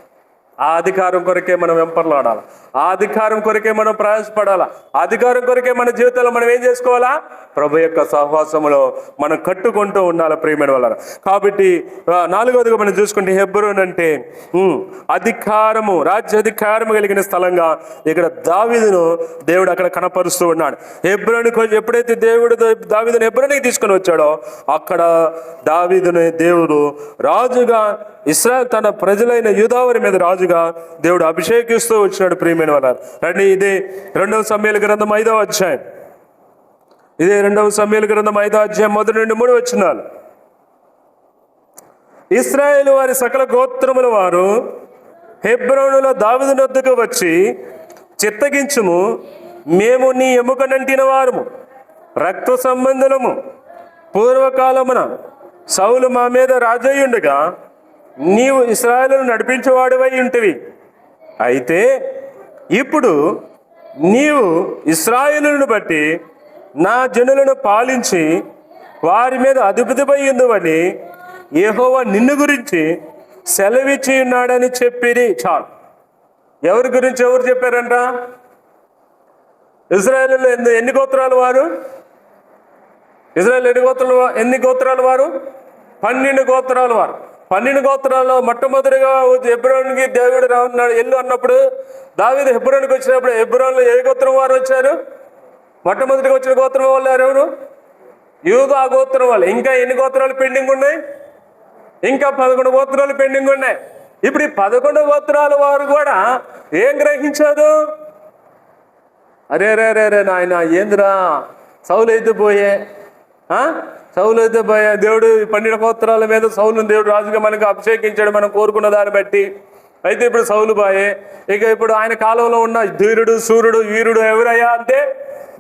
ఆ అధికారం కొరకే మనం వెంపర్లాడాలి, ఆ అధికారం కొరకే మనం ప్రయాసపడాలా, ఆ అధికారం కొరకే మన జీవితంలో మనం ఏం చేసుకోవాలా? ప్రభు యొక్క సహవాసములో మనం కట్టుకుంటూ ఉండాలి ప్రియమైన వాళ్ళారా. కాబట్టి నాలుగవదిగా మనం చూసుకుంటే హెబ్రోన్ అంటే అధికారము, రాజ్యాధికారము కలిగిన స్థలంగా ఇక్కడ దావీదును దేవుడు అక్కడ కనపరుస్తూ ఉన్నాడు. హెబ్రోనుకు ఎప్పుడైతే దేవుడు దావీదును హెబ్రోనుకి తీసుకొని వచ్చాడో అక్కడ దావీదుని దేవుడు రాజుగా, ఇశ్రాయేలు తన ప్రజలైన యూదావారి మీద రాజుగా దేవుడు అభిషేకిస్తూ వచ్చినాడు ప్రియమైన వాళ్ళారా. రండి, ఇదే 2వ సమూయేలు గ్రంథం 5వ అధ్యాయం. ఇదే 2వ సమూయేలు గ్రంథం 5వ అధ్యాయం 1-3 వచనాలు. ఇశ్రాయేలు వారి సకల గోత్రముల వారు హెబ్రోనులో దావీదు వద్దకు వచ్చి, చిత్తగించుము, మేము నీ ఎముకనంటిన వారము, రక్త సంబంధులము. పూర్వకాలమున సౌలు మా మీద రాజయ్యుండగా నీవు ఇశ్రాయేలును నడిపించేవాడివై ఉంటివి. అయితే ఇప్పుడు నీవు ఇశ్రాయేలును బట్టి నా జనులను పాలించి వారి మీద అధిపతిపై ఉందువని యెహోవా నిన్ను గురించి సెలవిచ్చి ఉన్నాడని చెప్పిరి. చాలు. ఎవరి గురించి ఎవరు చెప్పారంట? ఇశ్రాయేలులో ఎన్ని గోత్రాలు వారు? ఇశ్రాయేలు ఎన్ని గోత్రాలు వారు? 12 గోత్రాలు వారు. 12 గోత్రాల్లో మొట్టమొదటిగా హెబ్రోనుకి దేవుడు ఎల్లు అన్నప్పుడు, దావీదు హెబ్రోనుకి వచ్చినప్పుడు హెబ్రోన్లో ఏ గోత్రం వారు వచ్చారు? మొట్టమొదటిగా వచ్చిన గోత్రం వాళ్ళు ఎవరు? యూదా గోత్రం వాళ్ళు. ఇంకా ఎన్ని గోత్రాలు పెండింగ్ ఉన్నాయి? ఇంకా 11 గోత్రాలు పెండింగ్ ఉన్నాయి. ఇప్పుడు ఈ 11 గోత్రాల వారు కూడా ఏం గ్రహించారు? అరే రే రే రే నాయన, ఏందిరా సౌలు అయితే పోయే, సౌలు అయితే పోయే. దేవుడు 12 గోత్రాల మీద సౌలును దేవుడు రాజుగా మనకు అభిషేకించాడు, మనం కోరుకున్న దాన్ని బట్టి. అయితే ఇప్పుడు సౌలు బాయే. ఇక ఇప్పుడు ఆయన కాలంలో ఉన్న ధీరుడు, సూర్యుడు, వీరుడు ఎవరయ్యా అంటే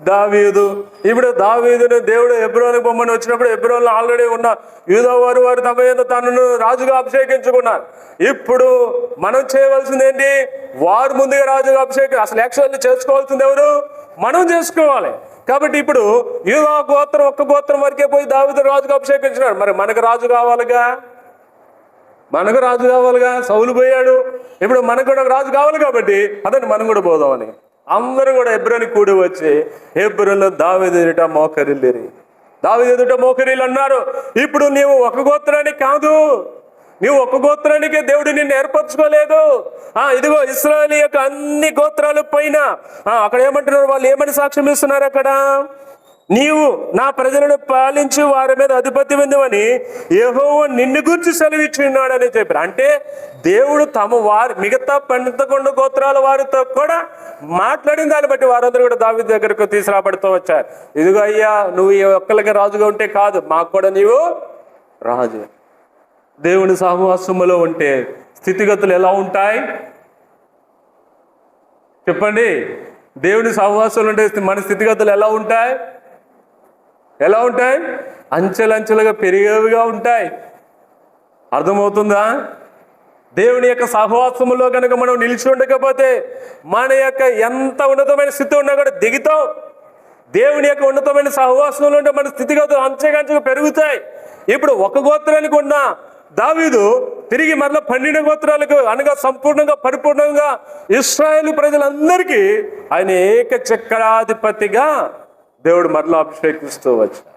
దావీదు. ఇప్పుడు దావీదును దేవుడు హెబ్రోనుకు బొమ్మని వచ్చినప్పుడు హెబ్రోన్లో ఆల్రెడీ ఉన్న యూదా వారు తమ మీద తనను రాజుగా అభిషేకించుకున్నారు. ఇప్పుడు మనం చేయవలసింది ఏంటి? వారు ముందుగా రాజుగా అసలు యాక్చువల్లీ చేసుకోవాల్సింది ఎవరు? మనం చేసుకోవాలి. కాబట్టి ఇప్పుడు యూదా గోత్రం, ఒక్క గోత్రం వరకే పోయి దావీదు రాజుగా అభిషేకించినాడు. మరి మనకు రాజు కావాలిగా, సౌలు పోయాడు, ఇప్పుడు మనకు కూడా రాజు కావాలి. కాబట్టి అదండి మనం కూడా పోదామని అందరూ కూడా హెబ్రోనుకి కూడి వచ్చి హెబ్రోనులో దావీదు ఎదుట మోకరిల్లిరి. దావీదు ఎదుట మోకరిల్లు అన్నారు. ఇప్పుడు నీవు ఒక గోత్రానికి కాదు, నీవు ఒక గోత్రానికే దేవుడు నిన్ను ఏర్పరచుకోలేదు. ఇదిగో ఇశ్రాయేలు యొక్క అన్ని గోత్రాలు పైన అక్కడ ఏమంటున్నారు? వాళ్ళు ఏమని సాక్ష్యం ఇస్తున్నారు అక్కడ? నీవు నా ప్రజలను పాలించి వారి మీద అధిపతి విందువని యెహోవా నిన్ను గురించి సెలవిచ్చి ఉన్నాడని చెప్పారు. అంటే దేవుడు తమ మిగతా 11 గోత్రాల వారితో కూడా మాట్లాడిన దాన్ని బట్టి వారందరూ కూడా దావీదు దగ్గరకు తీసుకురాబడుతూ వచ్చారు. ఇదిగో అయ్యా, నువ్వు ఈ ఒక్కరికి రాజుగా ఉంటే కాదు, మాకు కూడా నీవు రాజు. దేవుని సహవాసములో ఉంటే స్థితిగతులు ఎలా ఉంటాయి చెప్పండి? దేవుని సహవాసంలో ఉంటే మన స్థితిగతులు ఎలా ఉంటాయి? అంచెలంచెలుగా పెరిగేవిగా ఉంటాయి. అర్థమవుతుందా? దేవుని యొక్క సహవాసములో కనుక మనం నిలిచి ఉండకపోతే మన యొక్క ఎంత ఉన్నతమైన స్థితి ఉన్నా కూడా దిగుతాం. దేవుని యొక్క ఉన్నతమైన సహవాసంలో ఉంటే మన స్థితిగతులు అంచెగంచెగా పెరుగుతాయి. ఇప్పుడు ఒక గోత్రానికి ఉన్న దావీదు తిరిగి మరలా 12 గోత్రాలకు అనగా సంపూర్ణంగా పరిపూర్ణంగా ఇశ్రాయేలు ప్రజలందరికీ ఆయన ఏక చక్రాధిపతిగా దేవుడు మరలా అభిషేకిస్తూ వచ్చాడు.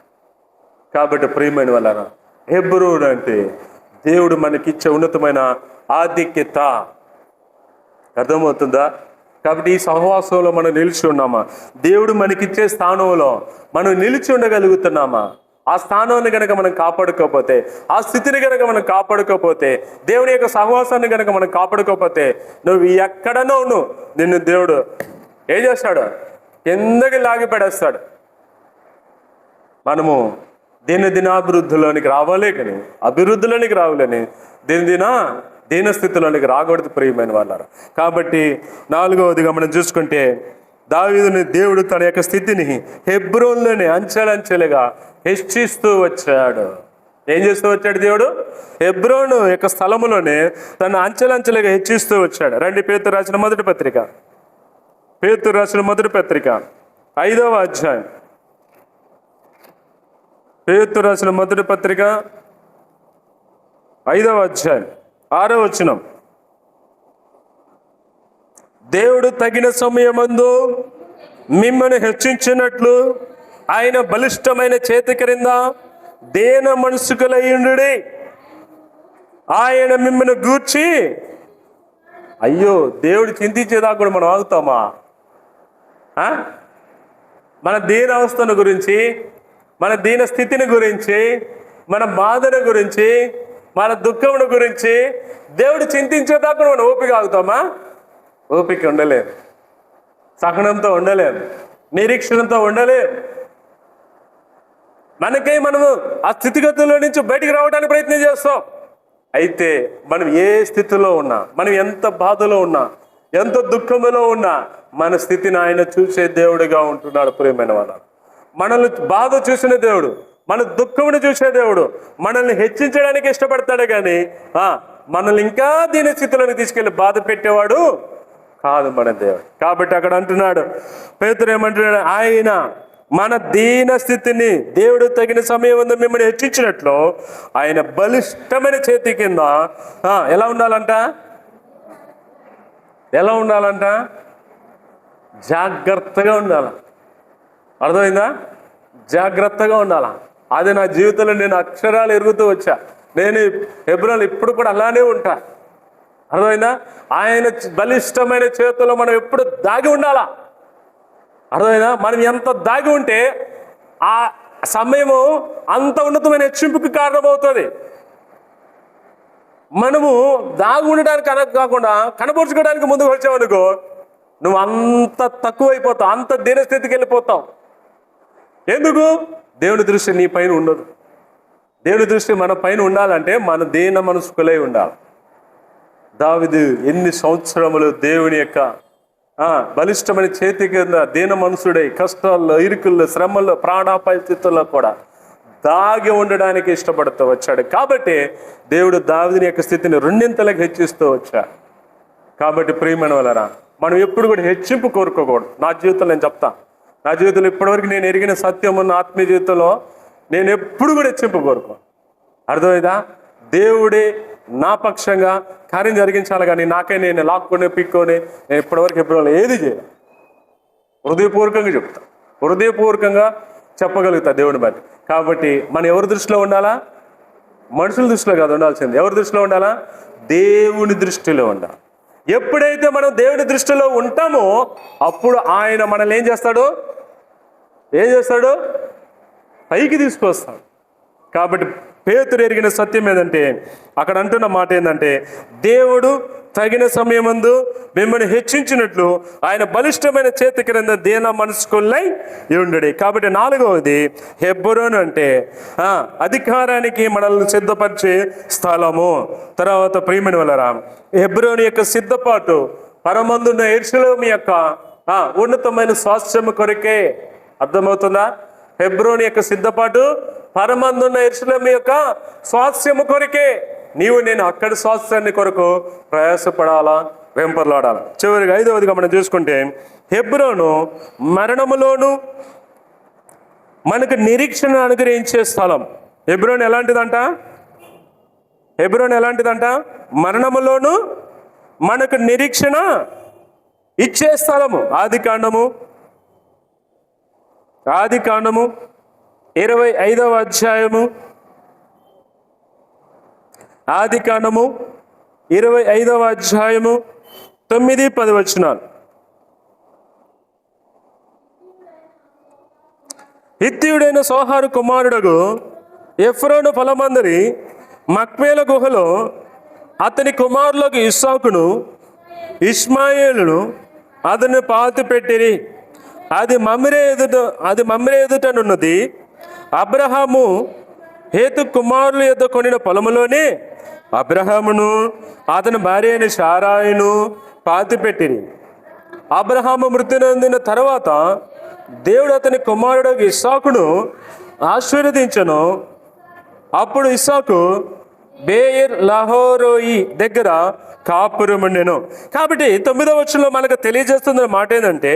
కాబట్టి ప్రియమైన వాళ్ళారా, హెబ్రోను అంటే దేవుడు మనకిచ్చే ఉన్నతమైన ఆధిక్యత. అర్థమవుతుందా? కాబట్టి ఈ సహవాసంలో మనం నిలిచి ఉన్నామా? దేవుడు మనకిచ్చే స్థానంలో మనం నిలిచి ఉండగలుగుతున్నామా? ఆ స్థానాన్ని కనుక మనం కాపాడుకోకపోతే, ఆ స్థితిని కనుక మనం కాపాడుకోకపోతే, దేవుని యొక్క సహవాసాన్ని కనుక మనం కాపాడుకోకపోతే, నువ్వు ఎక్కడనో నిన్ను దేవుడు ఏం చేస్తాడు? కిందకి లాగి పడేస్తాడు. మనము దినాభివృద్ధిలోనికి రావాలి, కానీ అభివృద్ధిలోనికి రావాలని దీన స్థితిలోనికి రాకూడదు ప్రియమైన వాళ్ళారా. కాబట్టి 4వదిగా మనం చూసుకుంటే దావీదుని దేవుడు తన యొక్క స్థితిని హెబ్రోన్లోని అంచెలంచెలుగా హెచ్చిస్తూ వచ్చాడు. ఏం చేస్తూ వచ్చాడు దేవుడు? హెబ్రోను యొక్క స్థలములోనే తన అంచెలంచెలుగా హెచ్చిస్తూ వచ్చాడు. రండి, పేతురు రాసిన మొదటి పత్రిక 5వ అధ్యాయం. పేతురు రాసిన మొదటి పత్రిక 5వ అధ్యాయం 6వ వచనం. దేవుడు తగిన సమయమందు మిమ్మల్ని హెచ్చించినట్లు ఆయన బలిష్టమైన చేతి క్రింద దేన మనసుకులయ్యుండుడి. ఆయన మిమ్మల్ని గూర్చి, అయ్యో దేవుడు చింతించేదాకా కూడా మనం ఆగుతామా? మన దీన అవస్థను గురించి, మన దీన స్థితిని గురించి, మన బాధను గురించి, మన దుఃఖమును గురించి దేవుడు చింతించేదాకా మనం ఓపిక ఆగుతామా? ఓపిక ఉండలేదు, సహనంతో ఉండలేదు, నిరీక్షణతో ఉండలేదు. మనకై మనము ఆ స్థితిగతుల్లో నుంచి బయటికి రావడానికి ప్రయత్నం చేస్తాం. అయితే మనం ఏ స్థితిలో ఉన్నా, మనం ఎంత బాధలో ఉన్నా, ఎంత దుఃఖములో ఉన్నా, మన స్థితిని ఆయన చూసే దేవుడిగా ఉంటున్నాడు. ప్రియమైన వాళ్ళ, మనల్ని బాధ చూసిన దేవుడు, మన దుఃఖమును చూసే దేవుడు మనల్ని హెచ్చించడానికి ఇష్టపడతాడు, కానీ మనల్ని ఇంకా దీని స్థితిలోకి తీసుకెళ్లి బాధ పెట్టేవాడు కాదు మన దేవుడు. కాబట్టి అక్కడ అంటున్నాడు పేతురు, ఏమంటున్నాడు? ఆయన మన దీన స్థితిని దేవుడు తగిన సమయం మిమ్మల్ని హెచ్చించినట్లు ఆయన బలిష్టమైన చేతి కింద ఎలా ఉండాలంట? ఎలా ఉండాలంట? జాగ్రత్తగా ఉండాల. అర్థమైందా? జాగ్రత్తగా ఉండాలా. అది నా జీవితంలో నేను అక్షరాలు ఎరుగుతూ వచ్చా. నేను హెబ్రోన్లో ఇప్పుడు కూడా అలానే ఉంటా. అర్థమైందా? ఆయన బలిష్టమైన చేతుల్లో మనం ఎప్పుడు దాగి ఉండాలా. అర్థమైందా? మనం ఎంత దాగి ఉంటే ఆ సమయము అంత ఉన్నతమైన హెచ్చింపుకి కారణమవుతుంది. మనము దాగి ఉండడానికి కాకుండా కనపరుచుకోవడానికి ముందుకు వచ్చావనుకో, నువ్వు అంత తక్కువైపోతావు, అంత దీనస్థితికి వెళ్ళిపోతావు. ఎందుకు? దేవుని దృష్టి నీ పైన ఉండదు. దేవుని దృష్టి మన పైన ఉండాలంటే మన దీన మనసుకులై ఉండాలి. దావీదు ఎన్ని సంవత్సరములు దేవుని యొక్క బలిష్టమైన చేతి కింద దీన మనసుడై కష్టాల్లో, ఇరుకుల్లో, శ్రమల్లో, ప్రాణాపాయ స్థితుల్లో కూడా దాగి ఉండడానికి ఇష్టపడుతూ వచ్చాడు. కాబట్టి దేవుడు దావీదుని యొక్క స్థితిని రెండింతలకు హెచ్చిస్తూ వచ్చాడు. కాబట్టి ప్రియమైన వాళ్ళరా, మనం ఎప్పుడు కూడా హెచ్చింపు కోరుకోకూడదు. నా జీవితంలో నేను చెప్తా, నా జీవితంలో ఇప్పటివరకు నేను ఎరిగిన సత్యం ఉన్న ఆత్మీయ జీవితంలో నేను ఎప్పుడు కూడా హెచ్చింపు కోరుకో. అర్థమైందా? దేవుడే నా పక్షంగా కార్యం జరిగించాలి, కానీ నాకే నేను లాక్కొని పిక్కొని నేను ఇప్పటివరకు ఎప్పుడు ఏది చేయాలి. హృదయపూర్వకంగా చెప్తా, హృదయపూర్వకంగా చెప్పగలుగుతా దేవుని బట్టి. కాబట్టి మనం ఎవరి దృష్టిలో ఉండాలా? మనుషుల దృష్టిలో కాదు ఉండాల్సింది. ఎవరి దృష్టిలో ఉండాలా? దేవుని దృష్టిలో ఉండాలి. ఎప్పుడైతే మనం దేవుని దృష్టిలో ఉంటామో అప్పుడు ఆయన మనల్ని ఏం చేస్తాడు? పైకి తీసుకొస్తాడు. కాబట్టి పేతురు ఎరిగిన సత్యం ఏంటంటే, అక్కడ అంటున్న మాట ఏంటంటే, దేవుడు తగిన సమయమందు మిమ్మల్ని హెచ్చించినట్లు ఆయన బలిష్టమైన చేతి క్రింద దీన మనసుకులై ఉండుడి. కాబట్టి నాలుగవది హెబ్రోను అంటే అధికారానికి మనల్ని సిద్ధపరిచే స్థలము. తర్వాత ప్రియమైన వాళ్ళరా, హెబ్రోను యొక్క సిద్ధపాటు పరమందున్న యెరూషలేము యొక్క ఉన్నతమైన స్వాస్థ్యము కొరకే. అర్థమవుతుందా? హెబ్రోను యొక్క సిద్ధపాటు పరమందున్న యెరూషలేము యొక్క స్వాస్థ్యము కొరకే. నీవు నేను అక్కడి స్వాస్థ్యాన్ని కొరకు ప్రయాసపడాలా, వెంపర్లాడాలా. చివరిగా ఐదవదిగా మనం చూసుకుంటే, హెబ్రోను మరణములోను మనకు నిరీక్షణ అనుగ్రహించే స్థలం. హెబ్రోను ఎలాంటిదంట? మరణములోను మనకు నిరీక్షణ ఇచ్చే స్థలము. ఆది కాండము 25వ అధ్యాయము, ఆది కాండము 25వ అధ్యాయము 9-10 వచనాలు. హిత్తీయుడైన సోహారు కుమారుడగు ఎఫ్రోను పొలమందరి మక్మేల గుహలో అతని కుమారులకు ఇస్సాకును ఇష్మాయేలును అతన్ని పాతి పెట్టిరి. అది మమ్రే ఎదుటనున్నది. అబ్రహాము హేతు కుమారుల యొద్ద కొనిన పొలములోనే అబ్రహామును అతని భార్య అయిన శారాయిను పాతిపెట్టిరి. అబ్రహాము మృతి నొందిన తర్వాత దేవుడు అతని కుమారుడు ఇస్సాకును ఆశీర్వదించెను. అప్పుడు ఇస్సాకు బేయర్ లహోరోయి దగ్గర కాపురముండెను. కాబట్టి 9వ వచనంలో మనకు తెలియజేస్తున్న మాట ఏంటంటే,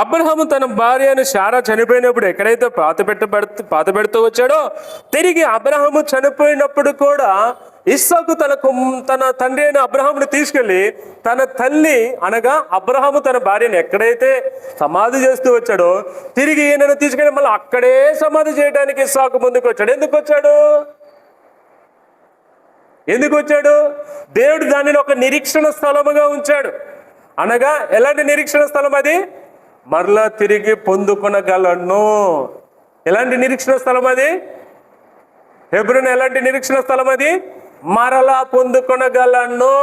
అబ్రహాము తన భార్య అయిన శారా చనిపోయినప్పుడు ఎక్కడైతే పాత పెడుతూ వచ్చాడో, తిరిగి అబ్రహాము చనిపోయినప్పుడు కూడా ఇస్సాకు తన తండ్రి అయిన అబ్రహాముని తీసుకెళ్లి తన తల్లి అనగా అబ్రహాము తన భార్యను ఎక్కడైతే సమాధి చేస్తూ వచ్చాడో తిరిగి ఈయనను తీసుకెళ్లి మళ్ళీ అక్కడే సమాధి చేయడానికి ఇస్సాకు ముందుకు వచ్చాడు. ఎందుకు వచ్చాడు? దేవుడు దానిని ఒక నిరీక్షణ స్థలముగా ఉంచాడు. అనగా ఎలాంటి నిరీక్షణ స్థలం అది? మరలా తిరిగి పొందుకొనగలను. ఎలాంటి నిరీక్షణ స్థలం అది? హెబ్రోను ఎలాంటి నిరీక్షణ స్థలం అది? మరలా పొందుకొనగలను.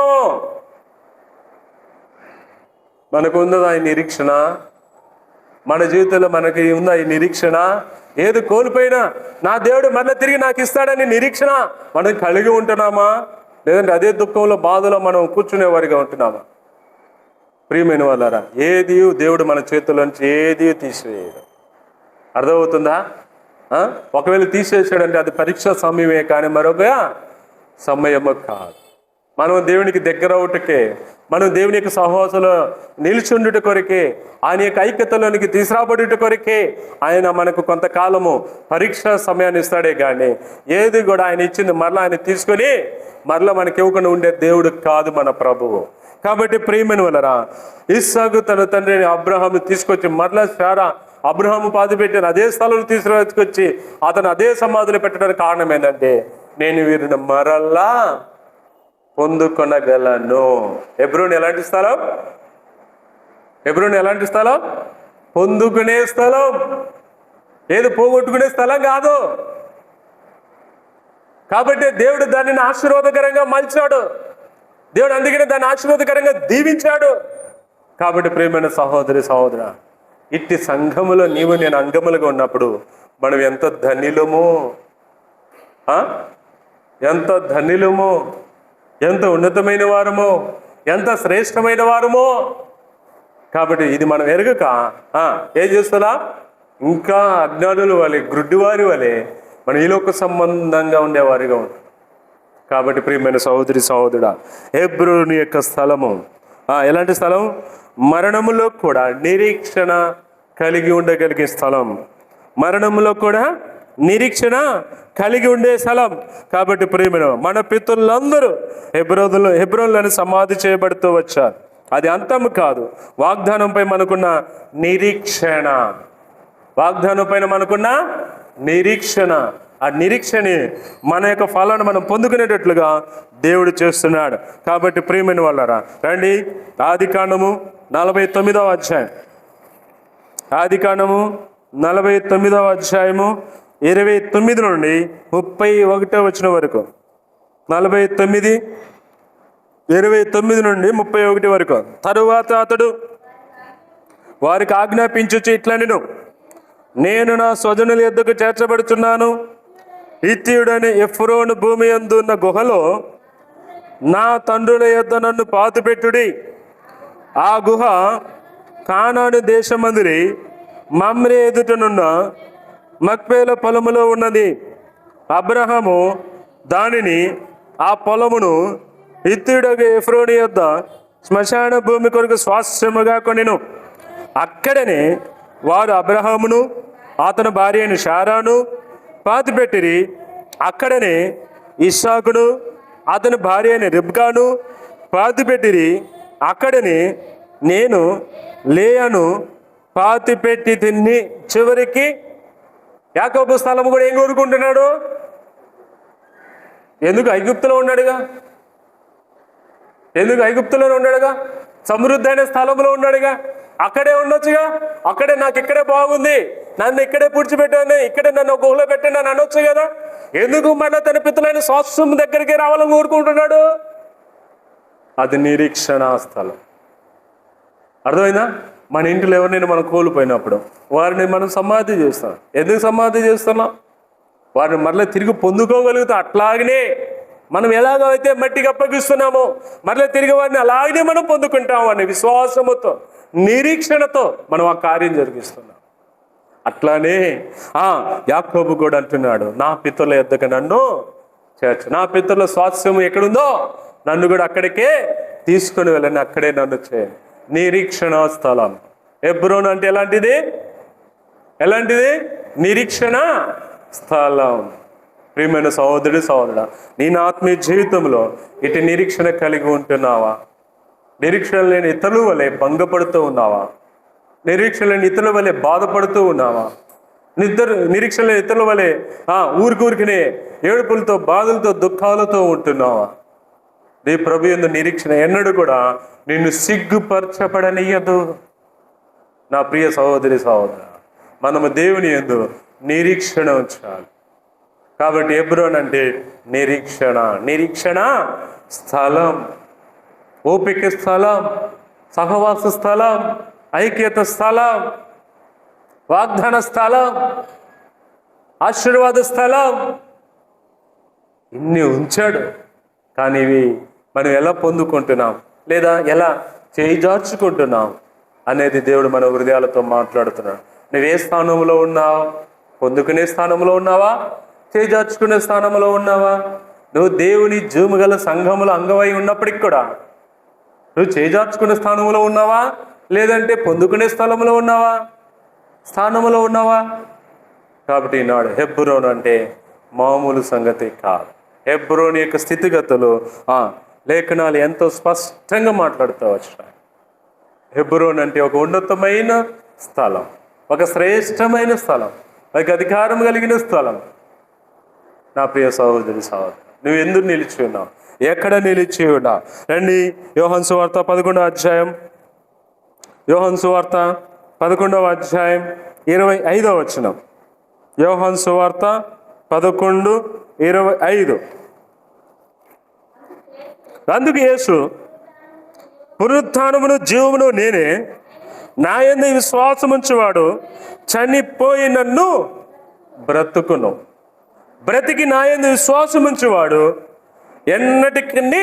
మనకు ఉందా ఈ నిరీక్షణ? మన జీవితంలో మనకి ఉందా ఈ నిరీక్షణ? ఏది కోల్పోయినా నా దేవుడు మరలా తిరిగి నాకు ఇస్తాడని నిరీక్షణ మనం కలిగి ఉంటున్నామా? లేదంటే అదే దుఃఖంలో బాధలో మనం కూర్చునేవారిగా ఉంటున్నామా? ప్రియమైన వాళ్ళారా, ఏది దేవుడు మన చేతుల్లోంచి ఏది తీసివేయడు. అర్థమవుతుందా? ఒకవేళ తీసేసాడంటే అది పరీక్ష సమయమే కానీ మరొక సమయము కాదు. మనం దేవునికి దగ్గర అవుటకే, మనం దేవుని యొక్క సహవాసంలో నిలిచుండుట కొరకే, ఆయన యొక్క ఐక్యతలోనికి తీసుకురాబడుట కొరకే ఆయన మనకు కొంతకాలము పరీక్ష సమయాన్ని ఇస్తాడే కానీ ఏది కూడా ఆయన ఇచ్చింది మరలా ఆయన తీసుకొని మరలా మనకి ఇవ్వకుండా ఉండే దేవుడు కాదు మన ప్రభువు. కాబట్టి ప్రియమైన వాళ్ళరా, ఇస్సాకు తన తండ్రిని అబ్రహాము తీసుకొచ్చి మరలా శారా అబ్రహాము పాతిపెట్టిన అదే స్థలంలో తీసుకొచ్చి అతను అదే సమాధిలో పెట్టడానికి కారణం ఏంటంటే నేను వీరిని మరలా పొందుకొనగలను. హెబ్రోను ఎలాంటి స్థలం? హెబ్రోను ఎలాంటి స్థలం? పొందుకునే స్థలం. ఏది పోగొట్టుకునే స్థలం కాదు. కాబట్టి దేవుడు దానిని ఆశీర్వాదకరంగా మలిచాడు. దేవుడు అందుకనే దాన్ని ఆశీర్వాదకరంగా దీవించాడు. కాబట్టి ప్రియమైన సహోదరి సహోదర, ఇట్టి సంఘములో నీవు నేను అంగములుగా ఉన్నప్పుడు మనం ఎంత ధన్యులము, ఎంత ధన్యులము, ఎంత ఉన్నతమైన వారమో, ఎంత శ్రేష్టమైన వారమో. కాబట్టి ఇది మనం ఎరగక ఏం చేస్తున్నా ఇంకా అజ్ఞానుల వలె, గ్రుడ్డివారి వలె మనం ఈలోక సంబంధంగా ఉండేవారిగా ఉంటాం. కాబట్టి ప్రియమైన సహోదరి సహోదరుడా, హెబ్రోను యొక్క స్థలము ఎలాంటి స్థలం? మరణములో కూడా నిరీక్షణ కలిగి ఉండగలిగే స్థలం. మరణములో కూడా నిరీక్షణ కలిగి ఉండే స్థలం. కాబట్టి ప్రియమైన మన పితరులందరూ హెబ్రోనులను సమాధి చేయబడుతూ వచ్చారు. అది అంతం కాదు. వాగ్దానంపై మనకున్న నిరీక్షణ, వాగ్దానం పైన మనకున్న నిరీక్షణ, ఆ నిరీక్షని మన యొక్క ఫలాన్ని మనం పొందుకునేటట్లుగా దేవుడు చేస్తున్నాడు. కాబట్టి ప్రియమైన వాళ్ళారా, రండి ఆదికాండము 49వ అధ్యాయం. ఆదికాండము 49వ అధ్యాయము 29 నుండి 31 వచనం వరకు. 49, 29 నుండి 31 వరకు. తరువాత అతడు వారికి ఆజ్ఞాపించుచు ఇట్లనెను, నేను నా స్వజనుల యొద్దకు చేర్చబడుచున్నాను. హిత్తీయుడని ఎఫ్రోను భూమి యందు ఉన్న గుహలో నా తండ్రుల యొద్ద నన్ను పాతిపెట్టుడి. ఆ గుహ కానాను దేశమందిరి మమ్రే ఎదుటనున్న మక్పేల పొలములో ఉన్నది. అబ్రహాము దానిని, ఆ పొలమును హిత్తీయుడగు ఎఫ్రోను యొద్ద శ్మశాన భూమి కొరకు స్వాస్థ్యముగా కొనెను. అక్కడనే వారు అబ్రహామును అతని భార్య అయిన శారాను పాతిపెట్టిరి. అక్కడనే ఇస్సాకును అతని భార్య అయిన రిబ్కాను పాతిపెట్టిరి. అక్కడనే నేను లేయాను పాతిపెట్టి తిని. చివరికి యాకోబు స్థలం కూడా ఏం కోరుకుంటున్నాడు? ఎందుకు ఐగుప్తులో ఉన్నాడుగా, ఎందుకు ఐగుప్తులోనే ఉన్నాడుగా, సమృద్ధి అయిన స్థలంలో ఉన్నాడుగా, అక్కడే ఉండొచ్చుగా. అక్కడే నాకు ఇక్కడే బాగుంది, నన్ను ఇక్కడే పూడ్చిపెట్టాను, ఇక్కడే నన్ను గుహలో పెట్టండి అని అనొచ్చు కదా. ఎందుకు మళ్ళీ తన పితలైన స్వాస్థ్యం దగ్గరికి రావాలని కోరుకుంటున్నాడు? అది నిరీక్షణ స్థలం. అర్థమైందా? మన ఇంట్లో ఎవరినైనా మనం కోల్పోయినప్పుడు వారిని మనం సమాధి చేస్తాం. ఎందుకు సమాధి చేస్తున్నాం? వారిని మరలా తిరిగి పొందుకోగలుగుతాం. అట్లాగనే మనం ఎలాగైతే మట్టికి అప్పగిస్తున్నామో మరలా తిరిగి వారిని అలాగనే మనం పొందుకుంటాం అనే విశ్వాసముతో, నిరీక్షణతో మనం ఆ కార్యం జరిగిస్తున్నాం. అట్లానే యాకోబు కూడా అంటున్నాడు, నా పితరుల యొద్దకు నన్ను చేర్చు. నా పితరుల స్వాస్థ్యం ఎక్కడుందో నన్ను కూడా అక్కడికే తీసుకుని వెళ్ళండి, అక్కడే నన్ను చేయండి. నిరీక్షణ స్థలం. హెబ్రోను అంటే ఎలాంటిది? ఎలాంటిది? నిరీక్షణ స్థలం. ప్రియమైన సహోదరుడు సహోదరుడా, నేను ఆత్మీయ జీవితంలో ఇటు నిరీక్షణ కలిగి ఉంటున్నావా? నిరీక్షణ లేని ఇతరుల వలె భంగపడుతూ ఉన్నావా? నిరీక్షణ లేని ఇతరుల వలె బాధపడుతూ ఉన్నావా? నిరీక్షణ లేని ఇతరుల వలె ఊరికూరికినే ఏడుపులతో, బాధలతో, దుఃఖాలతో ఉంటున్నావా? నీ ప్రభు యందు నిరీక్షణ ఎన్నడూ కూడా నిన్ను సిగ్గుపరచబడనీయదు. నా ప్రియ సహోదరి సహోదర, మనము దేవుని యందు నిరీక్షణ ఉంచాలి. కాబట్టి హెబ్రోన్ అంటే నిరీక్షణ స్థలం, ఓపిక స్థలం, సహవాస స్థలం, ఐక్యత స్థలం, వాగ్దాన స్థలం, ఆశీర్వాద స్థలం, ఇన్ని ఉంచాడు. కానీ ఇవి మనం ఎలా పొందుకుంటున్నాం లేదా ఎలా చేజార్చుకుంటున్నాం అనేది దేవుడు మన హృదయాలతో మాట్లాడుతున్నాడు. నువ్వే స్థానంలో ఉన్నావు? పొందుకునే స్థానంలో ఉన్నావా? చేజార్చుకునే స్థానంలో ఉన్నావా? నువ్వు దేవుని జూముగల సంఘములో అంగమై ఉన్నప్పటికి కూడా నువ్వు చేజార్చుకునే స్థానంలో ఉన్నావా? లేదంటే పొందుకునే స్థలంలో ఉన్నావా? స్థానంలో ఉన్నావా? కాబట్టి ఈనాడు హెబ్రోన్ అంటే మామూలు సంగతి కాదు. హెబ్రోన్ యొక్క స్థితిగతులు లేఖనాలు ఎంతో స్పష్టంగా మాట్లాడుతూ వచ్చినాయి. హెబ్రోన్ అంటే ఒక ఉన్నతమైన స్థలం, ఒక శ్రేష్టమైన స్థలం, ఒక అధికారం కలిగిన స్థలం. నా ప్రియ సహోదరి సహోదరు, నువ్వు ఎందుకు నిలిచి ఉన్నావు? ఎక్కడ నిలిచి ఉన్నావు? రండి, యోహాను సువార్త 11వ అధ్యాయం, యోహాను సువార్త 11వ అధ్యాయం 25వ వచనం. యోహాను సువార్త 11:25. అందుకు యేసు, పునరుత్థానమును జీవమును నేనే, నా యందు విశ్వాసముంచువాడు చనిపోయినన్ను బ్రతుకును, బ్రతికి నా యందు విశ్వాసముంచువాడు ఎన్నటికీ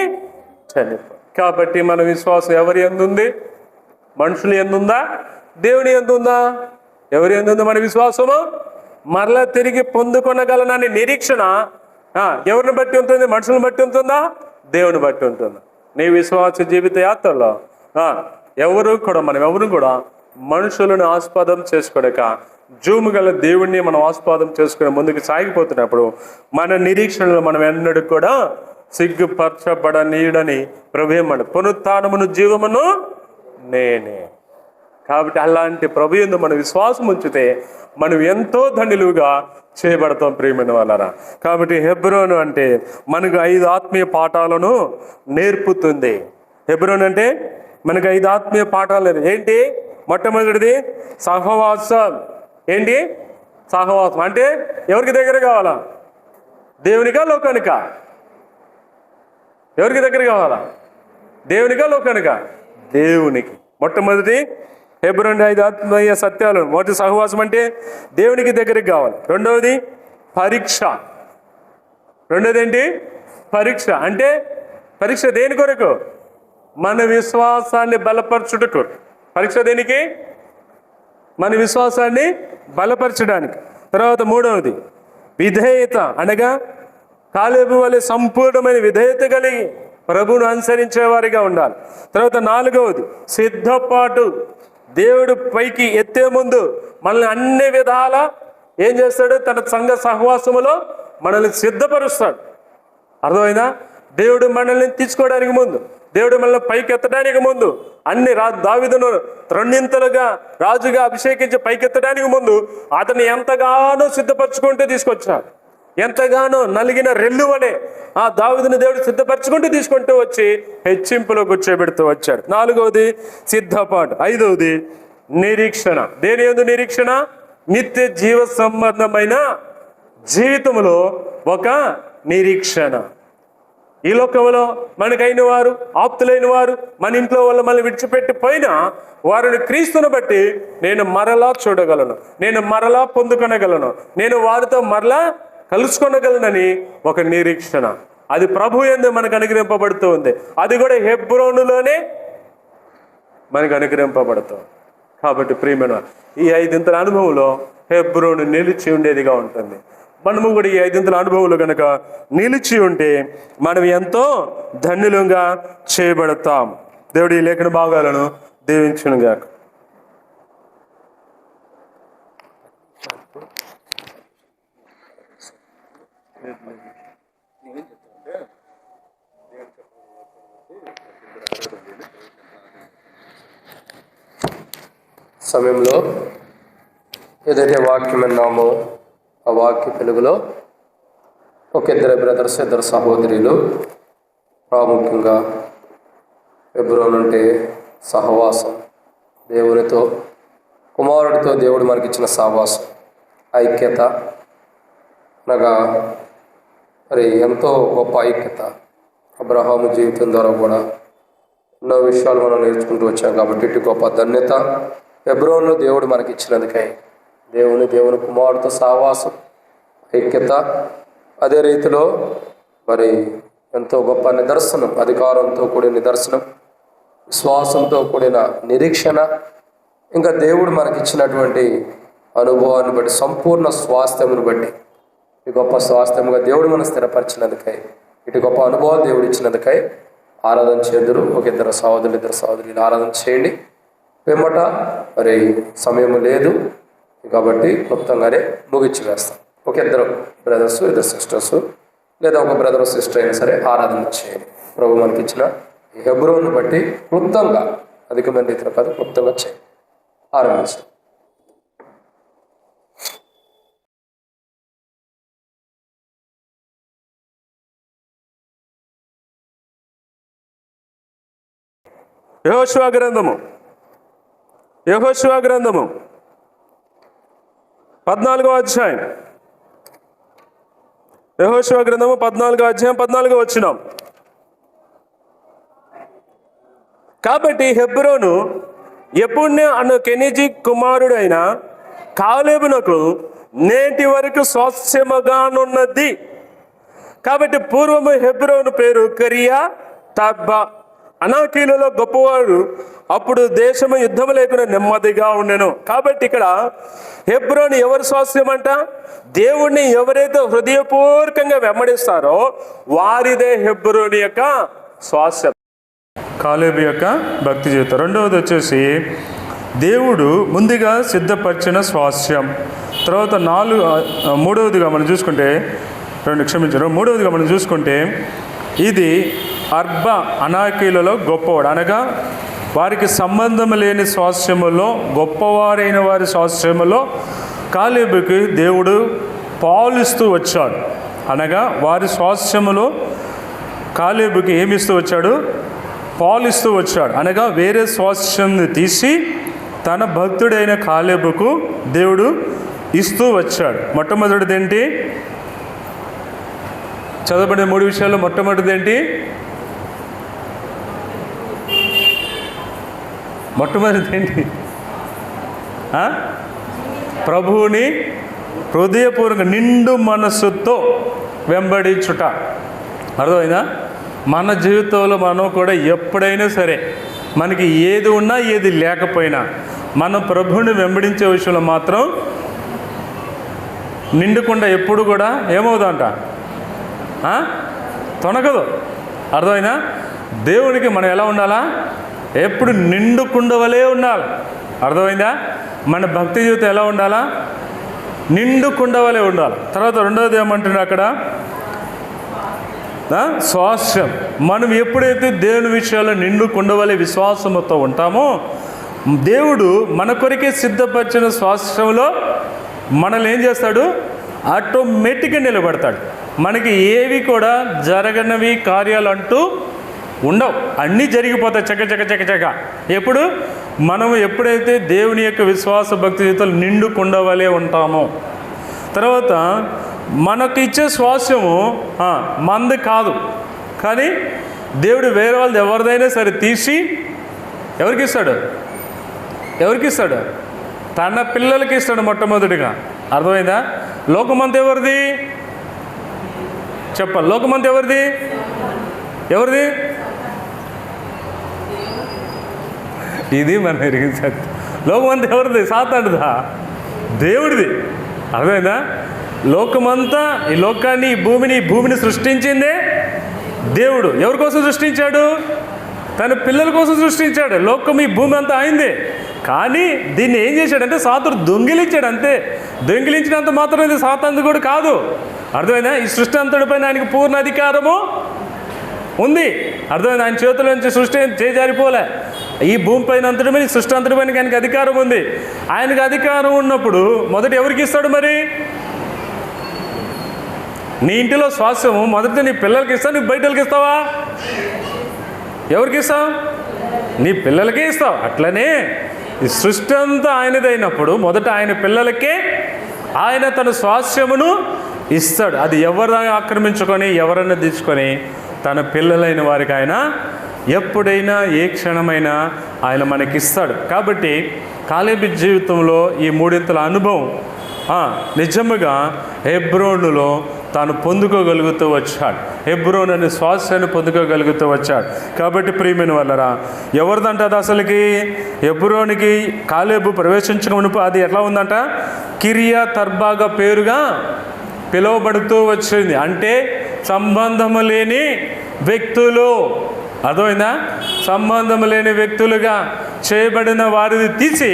చనిపో. కాబట్టి మన విశ్వాసం ఎవరి యందు ఉంది? మనుషుల యందు ఉందా? దేవుని యందు ఉందా? ఎవరి యందు ఉంది మన విశ్వాసము? మరలా తిరిగి పొందుకొనగలనని నిరీక్షణ ఎవరిని బట్టి ఉంటుంది? మనుషులను బట్టి ఉంటుందా? దేవుని బట్టి ఉంటుందా? నీ విశ్వాస జీవిత యాత్రలో మనం ఎవరు కూడా మనుషులను ఆస్పదం చేసుకోలేక జూము గల దేవుణ్ణి మనం ఆస్పదం చేసుకుని ముందుకు సాగిపోతున్నప్పుడు మన నిరీక్షణలో మనం ఎన్నడూ కూడా సిగ్గుపరచబడనీయుడని ప్రభుమడు. పునరుత్థానమును జీవమును నేనే. కాబట్టి అలాంటి ప్రభు యందు మన విశ్వాసం ఉంచితే మనం ఎంతో ధన్యులుగా చేయబడతాం ప్రియమైన వాళ్ళరా. కాబట్టి హెబ్రోను అంటే మనకు 5 ఆత్మీయ పాఠాలను నేర్పుతుంది. హెబ్రోన్ అంటే మనకు 5 ఆత్మీయ పాఠాలు. ఏంటి? మొట్టమొదటిది సహవాసం. ఏంటి? సహవాసం అంటే ఎవరికి దగ్గర కావాలా? దేవునికా లోకానికా? ఎవరికి దగ్గర కావాలా? దేవునికా లోకానికా? దేవునికి. మొట్టమొదటి హెబ్రోన్ 5 ఆత్మీయ సత్యాలు. మొదటి సహవాసం అంటే దేవునికి దగ్గరికి కావాలి. రెండవది పరీక్ష. రెండవది ఏంటి? పరీక్ష. అంటే పరీక్ష దేని కొరకు? మన విశ్వాసాన్ని బలపరచుటకు. పరీక్ష దేనికి? మన విశ్వాసాన్ని బలపరచడానికి. తర్వాత మూడవది విధేయత, అనగా కాలేబు వలె సంపూర్ణమైన విధేయత కలిగి ప్రభువును అనుసరించేవారిగా ఉండాలి. తర్వాత నాలుగవది సిద్ధపాటు. దేవుడు పైకి ఎత్తే ముందు మనల్ని అన్ని విధాల ఏం చేస్తాడు? తన సంఘ సహవాసములో మనల్ని సిద్ధపరుస్తాడు. అర్థమైందా? దేవుడు మనల్ని తీసుకోవడానికి ముందు, దేవుడు మనల్ని పైకి ఎత్తడానికి ముందు, అన్ని దావీదును రెండింతలుగా రాజుగా అభిషేకించి పైకెత్తడానికి ముందు అతన్ని ఎంతగానో సిద్ధపరచుకుంటూ తీసుకొచ్చాడు. ఎంతగానో నలిగిన రెల్లు వలె దావీదుని దేవుడు సిద్ధపరచుకుంటూ తీసుకుంటూ వచ్చి హెచ్చింపులో కూర్చోబెడుతూ వచ్చాడు. నాలుగవది సిద్ధపాటు. ఐదవది నిరీక్షణ. దేని యందు నిరీక్షణ? నిత్య జీవ సంబంధమైన జీవితంలో ఒక నిరీక్షణ. ఈ లోకంలో మనకైన వారు, ఆప్తులైన వారు, మన ఇంట్లో వాళ్ళు మనల్ని విడిచిపెట్టి పోయినా వారిని క్రీస్తును బట్టి నేను మరలా చూడగలను, నేను మరలా పొందుకొనగలను, నేను వారితో మరలా కలుసుకొనగలనని ఒక నిరీక్షణ. అది ప్రభు యందు మనకు అనుగ్రహింపబడుతూ ఉంది. అది కూడా హెబ్రోనులోనే మనకు అనుగ్రహింపబడుతుంది. కాబట్టి ప్రియమైన ఈ 5 అనుభవంలో హెబ్రోను నిలిచి ఉండేదిగా ఉంటుంది. మనము కూడా ఈ 5 అనుభవంలో కనుక నిలిచి ఉంటే మనం ఎంతో ధన్యులుగా చేయబడతాం. దేవుడి ఈ లేఖన భాగాలను దీవించునుగాక. సమయంలో ఏదైతే వాక్యం విన్నామో ఆ వాక్య వెలుగులో ఒక ఇద్దరు బ్రదర్స్, ఇద్దరు సహోదరులు, ప్రాముఖ్యంగా హెబ్రోన్ అంటే సహవాసం, దేవునితో కుమారుడితో దేవుడు మనకిచ్చిన సహవాసం, ఐక్యత అనగా మరి ఎంతో గొప్ప ఐక్యత. అబ్రహాము జీవితం ద్వారా కూడా ఎన్నో విషయాలు మనం నేర్చుకుంటూ వచ్చాం. కాబట్టి ఇటు గొప్ప ధన్యత హెబ్రోన్లో దేవుడు మనకి ఇచ్చినందుకై దేవుని కుమారుడితో సహవాసం, ఐక్యత, అదే రీతిలో మరి ఎంతో గొప్ప నిదర్శనం, అధికారంతో కూడిన నిదర్శనం, విశ్వాసంతో కూడిన నిరీక్షణ, ఇంకా దేవుడు మనకిచ్చినటువంటి అనుభవాన్ని బట్టి, సంపూర్ణ స్వాస్థ్యమును బట్టి, ఈ గొప్ప స్వాస్థ్యముగా దేవుడు మనం స్థిరపరిచినందుకై, ఇటు గొప్ప అనుభవాలు దేవుడు ఇచ్చినందుకై ఆరాధన చేదురు. ఒక ఇద్దరు సహోదరులు ఆరాధన చేయండి. వెంబట మరి సమయం లేదు కాబట్టి క్లుప్తంగానే ముగించి వేస్తాం. ఒక ఇద్దరు బ్రదర్స్, ఇద్దరు సిస్టర్స్, లేదా ఒక బ్రదర్ సిస్టర్ అయినా సరే ఆరాధన చేయండి. ప్రభు మనకి ఇచ్చిన ఈ హెబ్రోను బట్టి క్లుప్తంగా, అధికమైన రీతిలో కాదు, క్లుప్తంగా చేయండి. ఆరంభిస్తాం. యెహోషువ గ్రంథము 14వ అధ్యాయం. యెహోషువ గ్రంథము 14వ అధ్యాయం 14వ వచనం. కాబట్టి హెబ్రోను యెఫున్నె అను కెనిజీ కుమారుడైన కాలేబునకు నేటి వరకు స్వాస్థ్యముగానున్నది. కాబట్టి పూర్వము హెబ్రోను పేరు కరియా తర్బా. అనాకీలలో గొప్పవాడు అప్పుడు దేశము యుద్ధము లేకుండా నెమ్మదిగా ఉండెను. కాబట్టి ఇక్కడ హెబ్రోను ఎవరి స్వాస్థ్యం అంట? దేవుణ్ణి ఎవరైతే హృదయపూర్వకంగా వెంబడిస్తారో వారిదే హెబ్రోను యొక్క స్వాస్థ్యం. కాలేబు యొక్క భక్తి జీవితం. రెండవది వచ్చేసి దేవుడు ముందుగా సిద్ధపరిచిన స్వాస్థ్యం. తర్వాత మూడవదిగా మనం చూసుకుంటే ఇది అర్బ అనాకీలలో గొప్పవాడు, అనగా వారికి సంబంధం లేని స్వాస్థ్యములో గొప్పవారైన వారి స్వాస్థ్యములో కాలేబుకి దేవుడు పాలిస్తూ వచ్చాడు. అనగా వారి స్వాస్థ్యములో కాలేబుకి ఏమిస్తూ వచ్చాడు? పాలిస్తూ వచ్చాడు. అనగా వేరే స్వాస్థ్యంని తీసి తన భక్తుడైన కాలేబుకు దేవుడు ఇస్తూ వచ్చాడు. మొట్టమొదటిది ఏంటి? చదవబడిన 3 విషయాల్లో మొట్టమొదటిది ఏంటి? ప్రభువుని హృదయపూర్వక నిండు మనస్సుతో వెంబడించుట. అర్థమైందా? మన జీవితంలో మనం కూడా ఎప్పుడైనా సరే మనకి ఏది ఉన్నా ఏది లేకపోయినా మనం ప్రభువుని వెంబడించే విషయంలో మాత్రం నిండుకుండా ఎప్పుడు కూడా ఏమవుతుందంట? తొనగదు. అర్థమైనా? దేవునికి మనం ఎలా ఉండాలా? ఎప్పుడు నిండుకుండవలే ఉండాలి. అర్థమైందా? మన భక్తి జీవితం ఎలా ఉండాలా? నిండుకుండవలే ఉండాలి. తర్వాత రెండవది ఏమంటున్నా అక్కడ? స్వాస్థ్యం. మనం ఎప్పుడైతే దేవుని విషయాల్లో నిండుకుండవలే విశ్వాసంతో ఉంటామో దేవుడు మన కొరికే సిద్ధపరిచిన స్వాస్థ్యంలో మనల్ని ఏం చేస్తాడు? ఆటోమేటిక్గా నిలబడతాడు. మనకి ఏవి కూడా జరగనవి కార్యాలు అంటూ ఉండవు, అన్నీ జరిగిపోతాయి చక. ఎప్పుడు మనం ఎప్పుడైతే దేవుని యొక్క విశ్వాస భక్తి జీవితాలు నిండుకుండవలే ఉంటామో. తర్వాత మనకు ఇచ్చే స్వాస్థ్యము మంది కాదు, కానీ దేవుడు వేరే వాళ్ళది ఎవరిదైనా సరే తీసి ఎవరికి ఇస్తాడు? తన పిల్లలకి ఇస్తాడు మొట్టమొదటిగా. అర్థమైందా? లోకమంతా ఎవరిది? చెప్పాలి. లోకమంతా ఎవరిది? ఇది మన ఎరిగిన సత్యం. లోకమంతా ఎవరిది? సాతానుదా? దేవుడిది. అర్థమైందా? లోకమంతా, ఈ లోకాన్ని, ఈ భూమిని సృష్టించిందే దేవుడు. ఎవరి కోసం సృష్టించాడు? తన పిల్లల కోసం సృష్టించాడు. లోకం ఈ భూమి అంతా అయిందే, కానీ దీన్ని ఏం చేశాడంటే సాతాను దొంగిలించాడు అంతే. దొంగిలించినంత మాత్రం ఇది సాతాను కూడా కాదు. అర్థమైందా? ఈ సృష్టి అంతటిపైన ఆయనకి పూర్ణ అధికారము ఉంది. అర్థమైంది? ఆయన చేతుల నుంచి సృష్టి చేజారిపోలే. ఈ భూమి పైన అంతటిపైన, ఈ సృష్టి అంతటిపైన ఆయనకి అధికారం ఉంది. ఆయనకి అధికారం ఉన్నప్పుడు మొదట ఎవరికి ఇస్తాడు? మరి నీ ఇంటిలో శ్వాసము మొదట నీ పిల్లలకి ఇస్తావు, నీ బయటకి ఇస్తావా? ఎవరికి ఇస్తావు? నీ పిల్లలకే ఇస్తావు. అట్లనే ఈ సృష్టి అంతా ఆయనదైనప్పుడు మొదట ఆయన పిల్లలకే ఆయన తన స్వాస్యమును ఇస్తాడు. అది ఎవరైనా ఆక్రమించుకొని ఎవరైనా తీసుకొని తన పిల్లలైన వారికి ఆయన ఎప్పుడైనా ఏ క్షణమైనా ఆయన మనకిస్తాడు. కాబట్టి కాలేబు జీవితంలో ఈ మూడింతల అనుభవం నిజముగా హెబ్రోనులో తాను పొందుకోగలుగుతూ వచ్చాడు. హెబ్రోన్ అనే శ్వాసను పొందుకోగలుగుతూ వచ్చాడు. కాబట్టి ప్రియమైన వాళ్ళరా, ఎవరిదంట అది అసలుకి? హెబ్రోనికి కాలేబు ప్రవేశించక అది ఎట్లా ఉందంట? కిరియా తర్బాగా పేరుగా పిలువబడుతూ వచ్చింది. అంటే సంబంధము లేని వ్యక్తులు. అర్థమైందా? సంబంధము లేని వ్యక్తులుగా చేయబడిన వారిని తీసి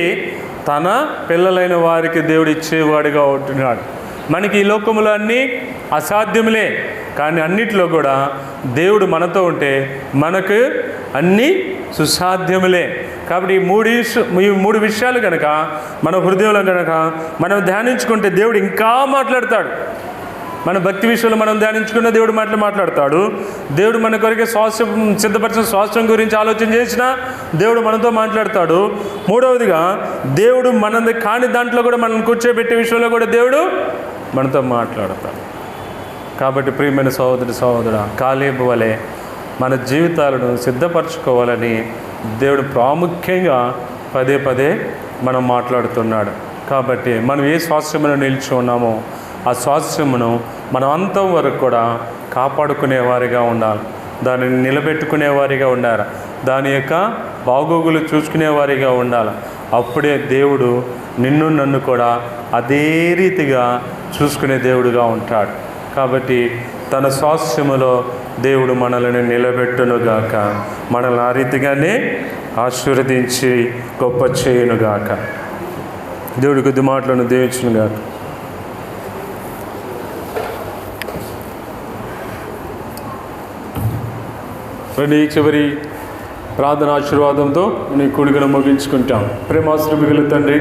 తన పిల్లలైన వారికి దేవుడు ఇచ్చేవాడిగా ఉంటున్నాడు. మనకి ఈ లోకములో అన్నీ అసాధ్యములే, కానీ అన్నిట్లో కూడా దేవుడు మనతో ఉంటే మనకు అన్నీ సుసాధ్యములే. కాబట్టి ఈ మూడు విషయాలు కనుక మన హృదయంలో కనుక మనం ధ్యానించుకుంటే దేవుడు ఇంకా మాట్లాడతాడు. మన భక్తి విషయంలో మనం ధ్యానించుకున్న దేవుడు మాట్లాడతాడు. దేవుడు మన కొరకే స్వాస్థ్యం సిద్ధపరిచిన స్వాస్థ్యం గురించి ఆలోచన చేసినా దేవుడు మనతో మాట్లాడతాడు. మూడవదిగా దేవుడు మనది కాని దాంట్లో కూడా మనం కూర్చోబెట్టే విషయంలో కూడా దేవుడు మనతో మాట్లాడతాడు. కాబట్టి ప్రియమైన సహోదరుడా, కాలేబు వలె మన జీవితాలను సిద్ధపరచుకోవాలని దేవుడు ప్రాముఖ్యంగా పదే పదే మనం మాట్లాడుతున్నాడు. కాబట్టి మనం ఏ స్వాస్థ్యమును నిలిచి ఉన్నామో ఆ స్వాస్థ్యమును మనం అంతం వరకు కూడా కాపాడుకునేవారిగా ఉండాలి. దానిని నిలబెట్టుకునేవారిగా ఉండాలి. దాని యొక్క బాగోగులు చూసుకునేవారిగా ఉండాలి. అప్పుడే దేవుడు నిన్ను నన్ను కూడా అదే రీతిగా చూసుకునే దేవుడుగా ఉంటాడు. కాబట్టి తన స్వాస్థ్యములో దేవుడు మనల్ని నిలబెట్టునుగాక, మనల్ని ఆ రీతిగానే ఆశీర్వదించి గొప్ప చేయునుగాక. దేవుడి కొద్ది మాటలను దీవించునుగాక. నీ చివరి ప్రార్థన ఆశీర్వాదంతో నీ కూడికను ముగించుకుంటాం. ప్రేమాశ్రమిగుల తండ్రి,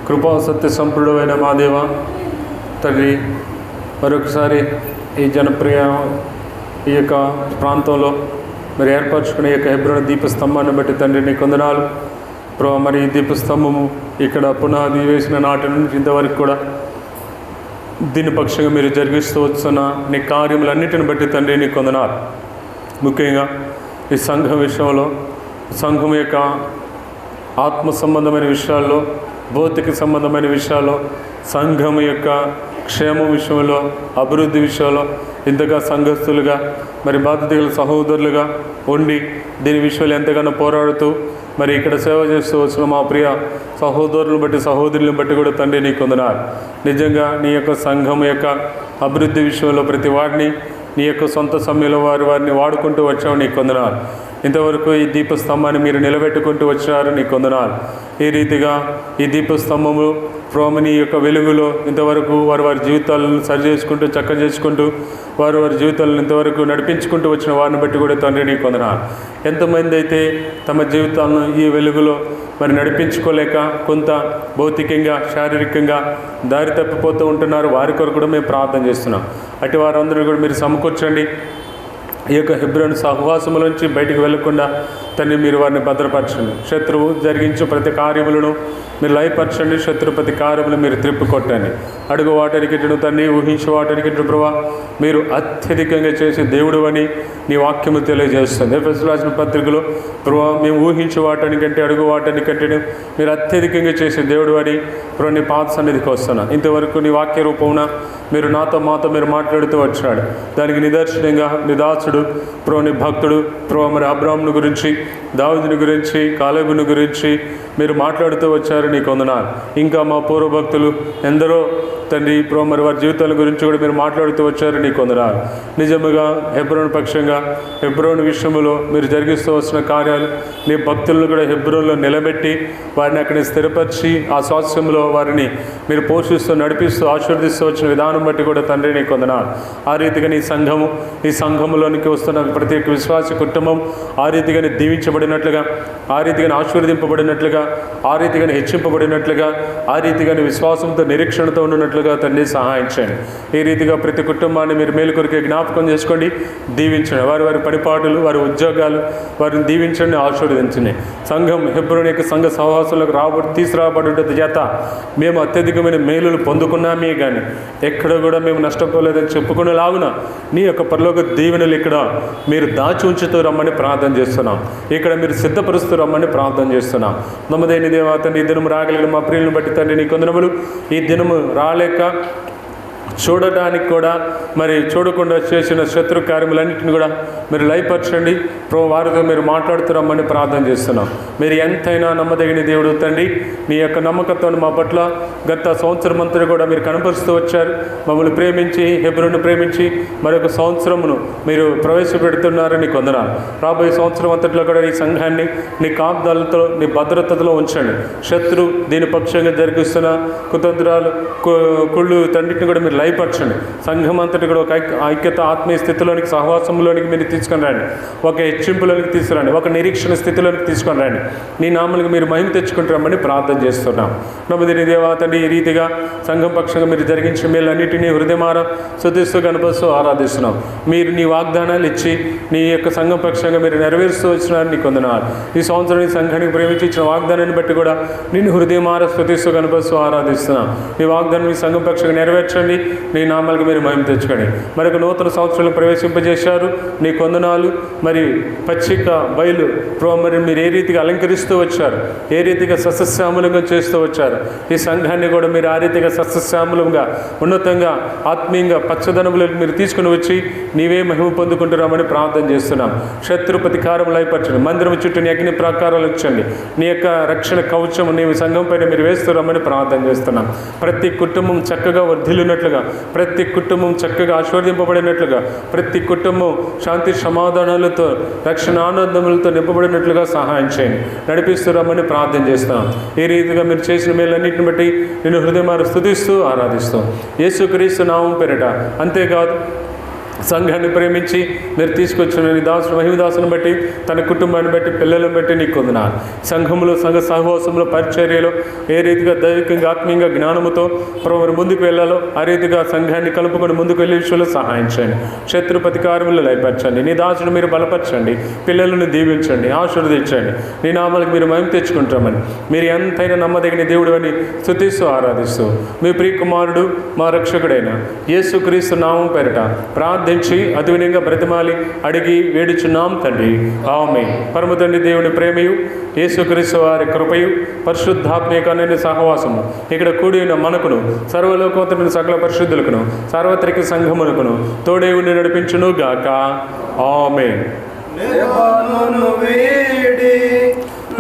కృపా సత్య సంపూర్ణమైన మా దేవ తండ్రి, మరొకసారి ఈ జనప్రియ ఈ యొక్క ప్రాంతంలో మరి ఏర్పరచుకునే యొక్క హెబ్రోను దీపస్తంభాన్ని బట్టి తండ్రి నీ కొందనాలు ప్రభావ. మరి ఈ దీపస్తంభము ఇక్కడ పునాది వేసిన నాటి నుంచి ఇంతవరకు కూడా దీని పక్షంగా మీరు జరిగిస్తూ వస్తున్న నీ కార్యములన్నిటిని బట్టి తండ్రి నీ కొందనాలు. ముఖ్యంగా ఈ సంఘం విషయంలో, సంఘం యొక్క ఆత్మ సంబంధమైన విషయాల్లో, భౌతిక సంబంధమైన విషయాల్లో, సంఘం యొక్క క్షేమం విషయంలో, అభివృద్ధి విషయంలో ఇంతగా సంఘస్థులుగా మరి బాధ్యత గల సహోదరులుగా ఉండి దీని విషయంలో ఎంతగానో పోరాడుతూ మరి ఇక్కడ సేవ చేస్తూ వచ్చిన మా ప్రియ సహోదరులను బట్టి సహోదరులను బట్టి కూడా తండ్రి నీకు వందనాలు. నిజంగా నీ యొక్క సంఘం యొక్క అభివృద్ధి విషయంలో ప్రతి వాడిని నీ యొక్క సొంత సమయంలో వారిని వాడుకుంటూ వచ్చావు, నీకు వందనాలు. ఇంతవరకు ఈ దీపస్తంభాన్ని మీరు నిలబెట్టుకుంటూ వచ్చినారు, నీకు వందనాలు. ఈ రీతిగా ఈ దీపస్తంభము ప్రోమని యొక్క వెలుగులో ఇంతవరకు వారి జీవితాలను సరి చేసుకుంటూ చక్క చేసుకుంటూ వారి జీవితాలను ఇంతవరకు నడిపించుకుంటూ వచ్చిన వారిని బట్టి కూడా తండ్రి నీకు వందనాలు. ఎంతమంది అయితే తమ జీవితాలను ఈ వెలుగులో మరి నడిపించుకోలేక కొంత భౌతికంగా శారీరకంగా దారి తప్పిపోతూ ఉంటున్నారు, వారి కొరకు కూడా మేము ప్రార్థన చేస్తున్నాం. అటు వారందరూ కూడా మీరు సమకూర్చండి. ఈ యొక్క హెబ్రోను సహవాసములోంచి బయటికి వెళ్లకుండా తండ్రి మీరు వారిని భద్రపరచండి. శత్రువు జరిగించు ప్రతి కార్యములను మీరు లయపరచండి. శత్రు ప్రతి కార్యములు మీరు త్రిప్పుకొట్టండి. అడుగు వాటనికిటను తండ్రి, ఊహించు వాటనికిటను ప్రభా మీరు అత్యధికంగా చేసే దేవుడు అని నీ వాక్యము తెలియజేస్తుంది. ఎఫెసీయులకు రాసిన పత్రికలో ప్రభా మేము ఊహించు వాటనికంటే అడుగు వాటనికంటే మీరు అత్యధికంగా చేసే దేవుడు అని ప్రభా నీ పాద సన్నిధికి వస్తున్నా. ఇంతవరకు నీ వాక్య రూపమున మీరు నాతో మాతో మీరు మాట్లాడుతూ వచ్చాడు. దానికి నిదర్శనంగా నిదాసుడు నీ భక్తుడు మరి అబ్రాహామును గురించి, దావీదుని గురించి, కాలేబుని గురించి మీరు మాట్లాడుతూ వచ్చారు. నీకు వందనాలు. ఇంకా మా పూర్వ భక్తులు ఎందరో తండ్రి మరి వారి జీవితాల గురించి కూడా మీరు మాట్లాడుతూ వచ్చారు. నీకు వందనాలు. నిజముగా హెబ్రోను పక్షంగా హెబ్రోను విషయంలో మీరు జరిగిస్తూ వచ్చిన కార్యాలు, నీ భక్తులను కూడా హెబ్రోన్లో నిలబెట్టి వారిని అక్కడిని స్థిరపరిచి ఆ స్వాస్థ్యంలో వారిని మీరు పోషిస్తూ నడిపిస్తూ ఆశీర్వదిస్తూ వచ్చిన విధానం బట్టి కూడా తండ్రి నీకు వందనాలు. ఆ రీతిగా నీ సంఘము, ఈ సంఘములోనికి వస్తున్న ప్రతి ఒక్క విశ్వాస కుటుంబం ఆ రీతిగానే దీవించబడినట్లుగా, ఆ రీతిగానే ఆశీర్వదింపబడినట్లుగా, ఆ రీతిగానే హెచ్చింపబడినట్లుగా, ఆ రీతిగానే విశ్వాసంతో నిరీక్షణతో ఉన్నట్లుగా తండ్రి సహాయం చేయండి. ఈ రీతిగా ప్రతి కుటుంబాన్ని మీరు మేలు కొరికే జ్ఞాపకం చేసుకోండి, దీవించండి. వారి వారి పనిపాటులు, వారి ఉద్యోగాలు వారిని దీవించండి, ఆశీర్వదించండి. సంఘం హెబ్రోను యొక్క సంఘ సహవాసులకు తీసుకురాబడ్డ చేత మేము అత్యధికమైన మేలులు పొందుకున్నామే కానీ ఎక్కడ కూడా మేము నష్టపోలేదని చెప్పుకునేలాగున నీ యొక్క పరలోక దీవెనలు ఇక్కడ మీరు దాచి ఉంచుతూ రమ్మని ప్రార్థన చేస్తున్నాం. ఇక్కడ మీరు సిద్ధపరుస్తూ రమ్మని ప్రార్థన చేస్తున్నాం. నమ్మదైన దేవా తండ్రి, ఈ దినము రాగలిగిన మా ప్రియులను బట్టి తండ్రి నీకు వందనములు. ఈ దినము రాలేక చూడటానికి కూడా మరి చూడకుండా చేసిన శత్రు కార్యములన్నింటిని కూడా మీరు లయపరచండి. వారితో మీరు మాట్లాడుతున్నామని ప్రార్థన చేస్తున్నాం. మీరు ఎంతైనా నమ్మదగిన దేవుడు తండ్రి. నీ యొక్క నమ్మకత్వాన్ని మా పట్ల గత సంవత్సరం అంతా కూడా మీరు కనపరుస్తూ వచ్చారు. మమ్మల్ని ప్రేమించి హెబ్రోను ప్రేమించి మరొక సంవత్సరమును మీరు ప్రవేశపెడుతున్నారని కొందనాలు. రాబోయే సంవత్సరం అంతట్లో కూడా ఈ సంఘాన్ని నీ కాపుదలతో, నీ భద్రతలో ఉంచండి. శత్రు దీని పక్షంగా జరిగిస్తున్న కుతంత్రాలు, కుళ్ళు తండ్రిని కూడా మీరు లయపరచండి. సంఘం అంతటి కూడా ఒక ఐక్యత, ఆత్మీయ స్థితిలోనికి, సహవాసంలోనికి మీరు తీసుకొని రండి. ఒక హెచ్చింపులోనికి తీసుకురండి, ఒక నిరీక్షణ స్థితిలోనికి తీసుకొని రండి. నీ నామలకు మీరు మహిమ తెచ్చుకుంటామని ప్రార్థన చేస్తున్నాం. నమ్మదిని దేవా తండ్రి, ఈ రీతిగా సంఘం పక్షంగా మీరు జరిగించిన మేలన్నిటినీ హృదయమార స్తుతిస్తూ కనపరుస్తూ ఆరాధిస్తున్నాం. మీరు నీ వాగ్దానాలు ఇచ్చి నీ యొక్క సంఘం పక్షంగా మీరు నెరవేరుస్తూ వచ్చినారు. నీకు వందనాలు. ఈ సంవత్సరం ఈ సంఘానికి ప్రేమించి ఇచ్చిన వాగ్దానాన్ని బట్టి కూడా నేను హృదయమార స్తుతిస్తూ కనపరుస్తూ ఆరాధిస్తున్నాం. నీ వాగ్దానం ఈ సంఘం పక్షంగా నెరవేర్చండి. నీ నామాలకు మీరు మహిమ తెచ్చుకోండి. మరొక నూతన సంవత్సరాలు ప్రవేశింపజేశారు. నీ కొందనాలు మరి పచ్చిక బయలు మరి మీరు ఏ రీతిగా అలంకరిస్తూ వచ్చారు, ఏ రీతిగా సస్యశ్యామలంగా చేస్తూ వచ్చారు. ఈ సంఘాన్ని కూడా మీరు ఆ రీతిగా సస్యశ్యామలంగా, ఉన్నతంగా, ఆత్మీయంగా పచ్చదనములకు మీరు తీసుకుని వచ్చి నీవే మహిమ పొందుకుంటున్నామని ప్రార్థన చేస్తున్నాం. శత్రు ప్రతికారం లయపరచండి. మందిరం చుట్టూ నీ అగ్ని ప్రాకారాలు ఇచ్చండి. నీ యొక్క రక్షణ కవచం నీ సంఘం పైన మీరు వేస్తున్నామని ప్రార్థన చేస్తున్నాం. ప్రతి కుటుంబం చక్కగా వర్ధిల్లున్నట్లుగా, ప్రతి కుటుంబం చక్కగా ఆశీర్వదింపబడినట్లుగా, ప్రతి కుటుంబం శాంతి సమాధానాలతో, రక్షణ ఆనందములతో నింపబడినట్లుగా సహాయం చేయండి. నడిపిస్తున్నామని ప్రార్థన చేస్తున్నాం. ఈ రీతిగా మీరు చేసిన మేలన్నింటిని బట్టి నేను హృదయమారు స్తుతిస్తూ ఆరాధిస్తాం. యేసుక్రీస్తు నామం పేరిట. అంతేకాదు సంఘాన్ని ప్రేమించి మీరు తీసుకొచ్చిన నీ దాసుడు మహిమదాసుని బట్టి, తన కుటుంబాన్ని బట్టి, పిల్లలను బట్టి నీకు వందనాలు. సంఘంలో, సంఘ సహవాసంలో, పరిచర్యలో ఏ రీతిగా దైవికంగా, ఆత్మీయంగా, జ్ఞానముతో ప్రభు ముందుకు వెళ్ళాలో ఆ రీతిగా సంఘాన్ని కలుపుకొని ముందుకు వెళ్ళే విషయంలో సహాయం చేయండి. శత్రు ప్రతికారములు లయపరచండి. నీ దాసుడు మీరు బలపరచండి. పిల్లలను దీవించండి, ఆశీర్వదించండి. నీ నామాలకు మీరు మహిమ తెచ్చుకుంటామని, మీరు ఎంతైనా నమ్మదగిన దేవుడు అని స్తుతిస్తూ ఆరాధిస్తూ మీ ప్రియకుమారుడు మా రక్షకుడైన యేసుక్రీస్తు నామం పేరిట ప్రార్థించి అతి వినయంగా బ్రతిమాలి అడిగి వేడుచున్నాం తండ్రి, ఆమేన్. పరమ తండ్రి దేవుని ప్రేమయు, యేసుక్రీస్తు వారి కృపయు, పరిశుద్ధాత్మీయమైన సహవాసము ఇక్కడ కూడి ఉన్న మనకును, సర్వలోకోత్తరుని సకల పరిశుద్ధులకును, సార్వత్రిక సంఘమునకును తోడే ఉండి నడిపించును గాక. ఆమేన్.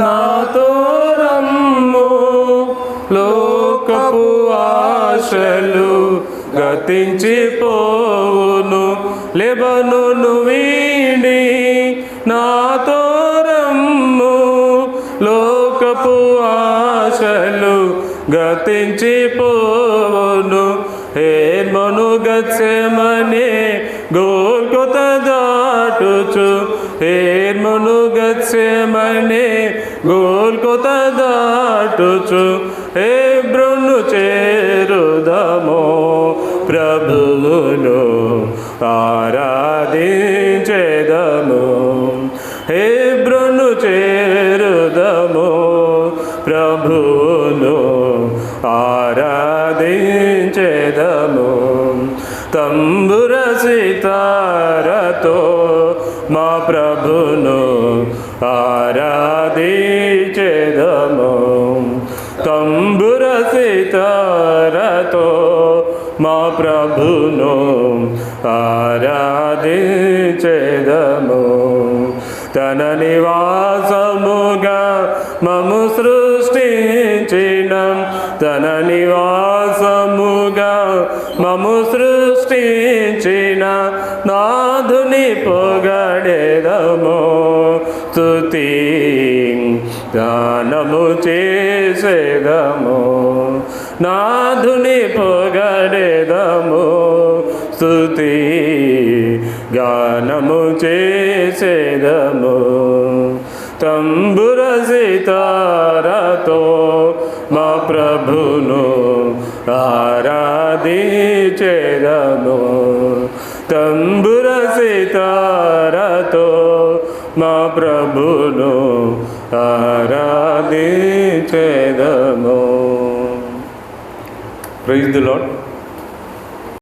నాతో రమ్ము, లోకపు ఆశలు గతించిపోవును. లెబనోను వీడి నాతో రమ్ము, లోకపు ఆశలు గతించిపోవును. హేర్మను గత్సెమనే గోల్గొత దాటుచు, హేర్మను గత్సెమనే గోల్గొత దాటుచు, హెబ్రోను చేరుదమో, ప్రభువును ఆరాధించెదము. హెబ్రోను చేరుదము, ప్రభువును ఆరాధించెదము. తంబుర సితారతో మా ప్రభును ఆరాధించెదము. తంబుర సితారతో మా ప్రభును ఆరాధించెదము. తన నివాసముగా మము సృష్టించిన, తన నివాసముగా మము సృష్టించిన నాథుని పొగడెదము. స్తుతి గానము చేసేదము, నాథుని పొగడెదము. స్తుతి గానము చేసేదము. తంబుర సితారతో మా ప్రభును ఆరాధించెదము. తంబుర సితారతో మా ప్రభును ఆరాధించెదము. Praise the lord.